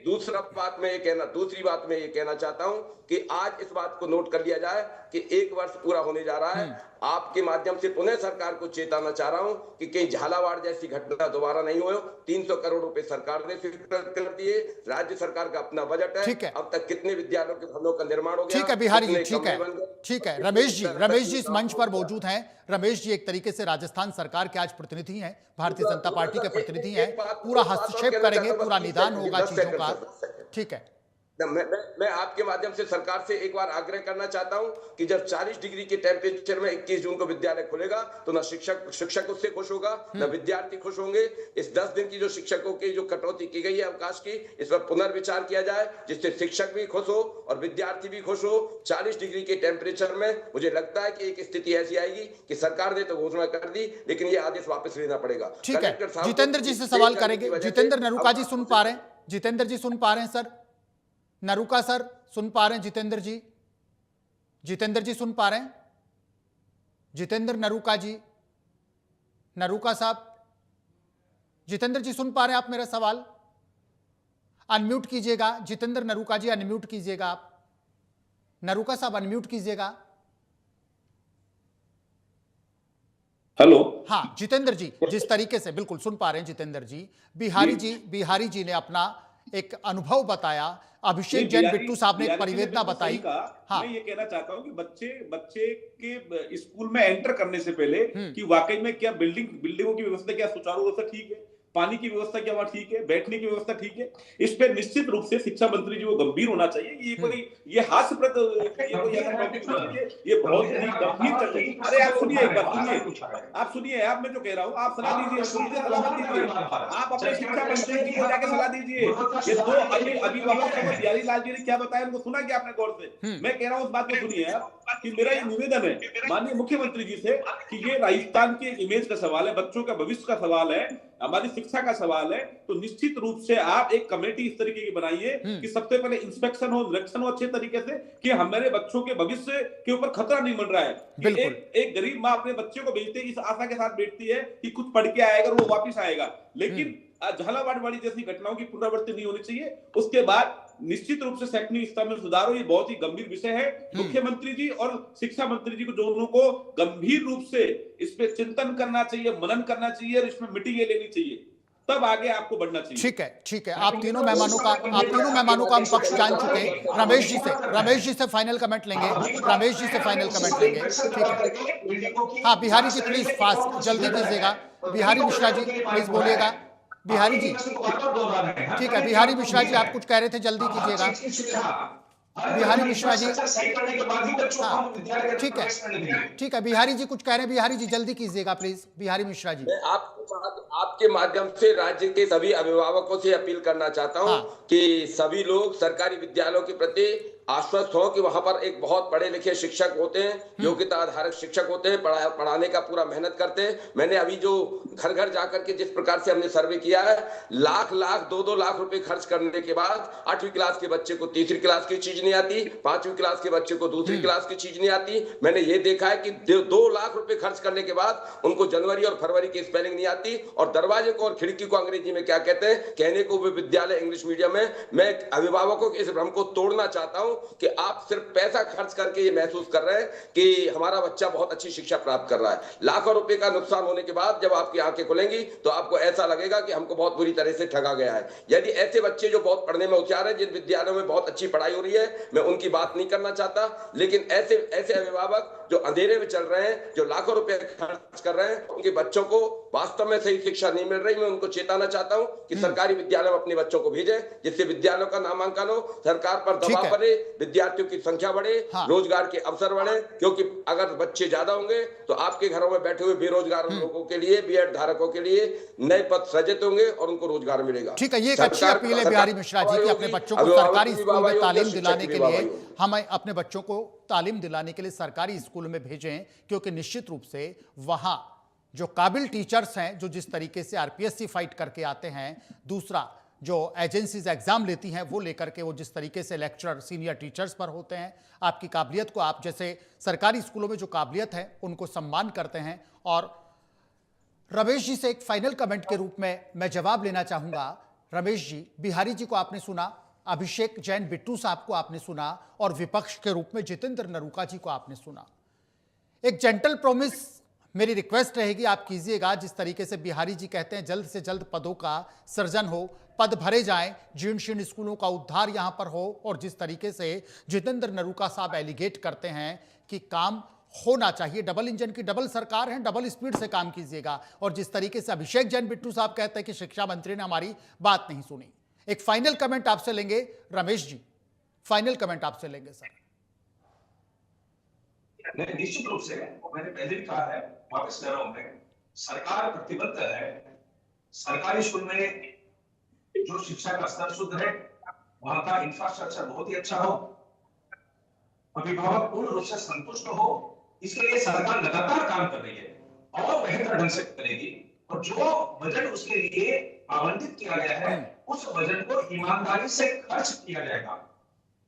दूसरी बात में ये कहना चाहता हूं कि आज इस बात को नोट कर लिया जाए कि 1 वर्ष पूरा होने जा रहा है। आपके माध्यम से पुनः सरकार को चेताना चाह रहा हूं कि कहीं झालावाड़ जैसी घटना दोबारा नहीं हो। 300 करोड़ रुपए सरकार ने स्वीकृत कर दिए, राज्य सरकार का अपना बजट है। अब तक कितने विद्यालयों के भवनों का निर्माण हो गया? ठीक है बिहारी जी, ठीक है। रमेश जी इस मंच पर मौजूद हैं। रमेश जी एक तरीके से राजस्थान सरकार के आज प्रतिनिधि हैं, भारतीय जनता पार्टी के प्रतिनिधि हैं, पूरा हस्तक्षेप करेंगे, पूरा निदान होगा चीजों का। ठीक है, मैं आपके माध्यम से सरकार से एक बार आग्रह करना चाहता हूं कि जब 40 डिग्री के टेम्परेचर में 21 जून को विद्यालय खुलेगा तो ना शिक्षक उससे खुश होगा, ना विद्यार्थी खुश होंगे। इस 10 दिन की जो शिक्षकों की जो कटौती की गई है अवकाश की, इस पर पुनर्विचार किया जाए जिससे शिक्षक भी खुश हो और विद्यार्थी भी खुश हो। 40 डिग्री के टेम्परेचर में मुझे लगता है कि एक स्थिति ऐसी आएगी कि सरकार ने तो घोषणा कर दी, लेकिन ये आदेश वापस लेना पड़ेगा। ठीक है, जितेंद्र जी से सवाल करेंगे। जितेंद्र नरूका जी सुन पा रहे हैं? जितेंद्र जी सुन पा रहे हैं सर? नरूका सर सुन पा रहे हैं? जितेंद्र जी, जितेंद्र जी सुन पा रहे हैं? जितेंद्र नरूका जी, नरूका साहब, जितेंद्र जी सुन पा रहे हैं आप मेरा सवाल? अनम्यूट कीजिएगा जितेंद्र नरूका जी, अनम्यूट कीजिएगा आप। नरूका साहब अनम्यूट कीजिएगा। हेलो, हाँ जितेंद्र जी, जिस तरीके से बिल्कुल सुन पा रहे हैं जितेंद्र जी, बिहारी जी ने अपना एक अनुभव बताया, अभिषेक जैन बिट्टू साहब ने एक परिवेदना बताई। हाँ, मैं ये कहना चाहता हूँ कि बच्चे के स्कूल में एंटर करने से पहले कि वाकई में क्या बिल्डिंगों की व्यवस्था क्या सुचारू रूप से ठीक है, पानी की व्यवस्था क्या वहां ठीक है, बैठने की व्यवस्था ठीक है, इस पे निश्चित रूप से शिक्षा मंत्री जी को गंभीर होना चाहिए। ये हास्यप्रद टॉपिक नहीं है, ये बहुत ही गंभीर चर्चा। अरे आप सुनिए, एक बात सुनिए, आप मैं जो कह रहा हूँ आप सलाह दीजिए, सलाह दीजिए, आप अपने शिक्षा मंत्री जी को जाकर सलाह दीजिए। ये दो अभिभावक बिहारी लाल जी ने क्या बताया उनको सुना क्या आपने गौर से? मैं कह रहा हूँ उस बात को सुनिए आप, कि मेरा ये निवेदन है माननीय मुख्यमंत्री जी से कि ये राजस्थान की इमेज का सवाल है, बच्चों का भविष्य का सवाल है, हमारी शिक्षा का सवाल है, तो निश्चित रूप से आप एक कमेटी इस तरीके की बनाइए कि सबसे पहले इंस्पेक्शन हो, निरीक्षण हो अच्छे तरीके से, कि हमारे बच्चों के भविष्य के ऊपर खतरा नहीं बन रहा है। कि एक गरीब माँ अपने बच्चे को भेजते इस आशा के साथ बैठती है कि कुछ पढ़ के आएगा और वो वापिस आएगा, लेकिन झालावाड़ वाली जैसी घटनाओं की पुनरावृत्ति नहीं होनी चाहिए। उसके बाद निश्चित रूप से शैक्षणिक स्तर में सुधार हो, ये बहुत ही गंभीर विषय है। मुख्यमंत्री जी और शिक्षा मंत्री जी को दोनों को गंभीर रूप से इस पे चिंतन करना चाहिए, मनन करना चाहिए और इसमें मीटिंगें लेनी चाहिए, तब आगे आपको बढ़ना चाहिए। ठीक है। आप तीनों मेहमानों का हम पक्ष जान चुके हैं। रमेश जी से फाइनल कमेंट लेंगे, ठीक है। हाँ बिहारी जी प्लीज फास्ट, जल्दी कीजिएगा। बिहारी मिश्रा जी प्लीज बोलिएगा। बिहारी जी, ठीक है। बिहारी मिश्रा जी आप कुछ कह रहे थे, जल्दी कीजिएगा। बिहारी मिश्रा जी, हाँ ठीक है। बिहारी जी कुछ कह रहे हैं, बिहारी जी जल्दी कीजिएगा प्लीज। बिहारी मिश्रा जी, मैं आपके माध्यम से राज्य के सभी अभिभावकों से अपील करना चाहता हूं कि सभी लोग सरकारी विद्यालयों के प्रति आश्वस्त हो कि वहां पर एक बहुत पढ़े लिखे शिक्षक होते हैं, योग्यता आधारित शिक्षक होते हैं, पढ़ाने का पूरा मेहनत करते हैं। मैंने अभी जो घर घर जाकर के जिस प्रकार से हमने सर्वे किया है, लाख 2-2 लाख रुपए खर्च करने के बाद 8वीं क्लास के बच्चे को तीसरी क्लास की चीज नहीं आती, 5वीं क्लास के बच्चे को दूसरी क्लास की चीज नहीं आती। मैंने ये देखा है कि 2 लाख रुपए खर्च करने के बाद उनको जनवरी और फरवरी की स्पेलिंग नहीं आती, और दरवाजे को और खिड़की को अंग्रेजी में क्या कहते हैं, कहने को भी विद्यालय इंग्लिश मीडियम में। मैं अभिभावकों के इस भ्रम को तोड़ना चाहता हूं कि आप सिर्फ पैसा खर्च करके ये महसूस कर रहे हैं कि हमारा बच्चा बहुत अच्छी शिक्षा प्राप्त कर रहा है। लाखों रुपए का नुकसान होने के बाद जब आपकी आंखें खुलेंगी तो आपको ऐसा लगेगा कि हमको बहुत बुरी तरह से ठगा गया है। यदि ऐसे बच्चे जो बहुत पढ़ने में होशियार है, जिन विद्यालयों में बहुत अच्छी पढ़ाई हो रही है, मैं उनकी बात नहीं करना चाहता, लेकिन ऐसे अभिभावक जो अंधेरे में चल रहे हैं, जो लाखों रुपए खर्च कर रहे हैं, उनके बच्चों को वास्तव में सही शिक्षा नहीं मिल रही। मैं उनको चेताना चाहता हूं कि सरकारी विद्यालय में अपने बच्चों को भेजें, जिससे विद्यालयों का नामांकन हो, सरकार पर दबाव बने, विद्यार्थियों की संख्या बढ़े, रोजगार के अवसर बढ़े, क्योंकि अगर बच्चे ज्यादा होंगे तो आपके घरों में बैठे हुए बेरोजगार लोगों के लिए, बीएड धारकों के लिए नए पद सृजित होंगे और उनको रोजगार मिलेगा। ठीक है, ये एक अच्छी अपील है बिहारी मिश्रा जी की अपने बच्चों को सरकारी स्कूल में तालीम दिलाने के लिए, हम अपने बच्चों को तालीम दिलाने के लिए सरकारी स्कूल में भेजें, क्योंकि निश्चित रूप से वहां जो काबिल टीचर्स हैं, जो जिस तरीके से आरपीएससी फाइट करके आते हैं, दूसरा जो एजेंसीज एग्जाम लेती हैं वो लेकर के वो जिस तरीके से लेक्चरर सीनियर टीचर्स पर होते हैं, आपकी काबिलियत को, आप जैसे सरकारी स्कूलों में जो काबिलियत है उनको सम्मान करते हैं। और रमेश जी से एक फाइनल कमेंट के रूप में मैं जवाब लेना चाहूंगा। रमेश जी, बिहारी जी को आपने सुना, अभिषेक जैन बिट्टू साहब को आपने सुना, और विपक्ष के रूप में जितेंद्र नरूका जी को आपने सुना। एक जेंटल प्रॉमिस मेरी रिक्वेस्ट रहेगी आप कीजिएगा, जिस तरीके से बिहारी जी कहते हैं जल्द से जल्द पदों का सृजन हो, पद भरे जाएं, जीर्ण शीर्ण स्कूलों का उद्धार यहां पर हो, और जिस तरीके से जितेंद्र नरूका साहब एलिगेट करते हैं कि काम होना चाहिए, डबल इंजन की डबल सरकार है, डबल स्पीड से काम कीजिएगा, और जिस तरीके से अभिषेक जैन बिट्टू साहब कहते हैं कि शिक्षा मंत्री ने हमारी बात नहीं सुनी। एक फाइनल कमेंट आपसे लेंगे रमेश जी, फाइनल कमेंट आपसे लेंगे सर। निश्चित रूप से मैंने पहले भी कहा है, वापस कह रहा हूं, मैं सरकार प्रतिबद्ध है सरकारी स्कूल में जो शिक्षा का स्तर शुद्ध है, वहां का इंफ्रास्ट्रक्चर बहुत ही अच्छा हो, अभिभावक पूर्ण रूप से संतुष्ट हो, इसके लिए सरकार लगातार काम कर रही है और बेहतर ढंग से करेगी। और जो बजट उसके लिए आवंटित किया गया है, उस बजट को ईमानदारी से खर्च किया जाएगा।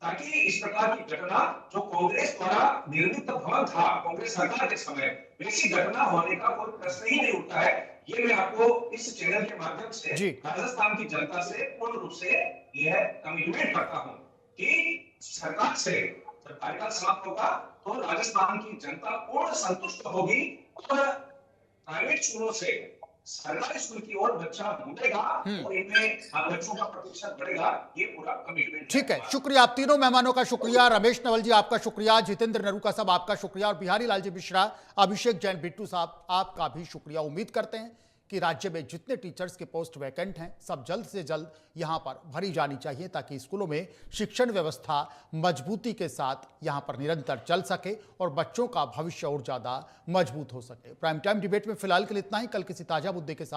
ताकि इस प्रकार की घटना जो कांग्रेस द्वारा निर्मित भवन था कांग्रेस सरकार के समय, वैसी घटना होने का कोई प्रश्न ही नहीं उठता है। ये मैं आपको इस चैनल के माध्यम से राजस्थान की जनता से पूर्ण रूप से यह कमिटमेंट करता हूं कि सरकार से जब कार्यकाल समाप्त होगा तो राजस्थान की जनता पूर्ण संतुष्ट होगी और प्राइवेट स्कूलों से सरकारी स्कूल की ओर बच्चा ढूंढेगा और इनमें बच्चों का प्रतिशत बढ़ेगा। ये पूरा कमिटमेंट ठीक है, शुक्रिया। आप तीनों मेहमानों का शुक्रिया। रमेश नवल जी आपका शुक्रिया, जितेंद्र नरूका साहब आपका शुक्रिया और बिहारी लाल जी मिश्रा, अभिषेक जैन बिट्टू साहब आपका भी शुक्रिया। उम्मीद करते हैं कि राज्य में जितने टीचर्स के पोस्ट वैकेंट हैं सब जल्द से जल्द यहां पर भरी जानी चाहिए ताकि स्कूलों में शिक्षण व्यवस्था मजबूती के साथ यहां पर निरंतर चल सके और बच्चों का भविष्य और ज्यादा मजबूत हो सके। प्राइम टाइम डिबेट में फिलहाल के लिए इतना ही। कल किसी ताजा मुद्दे के साथ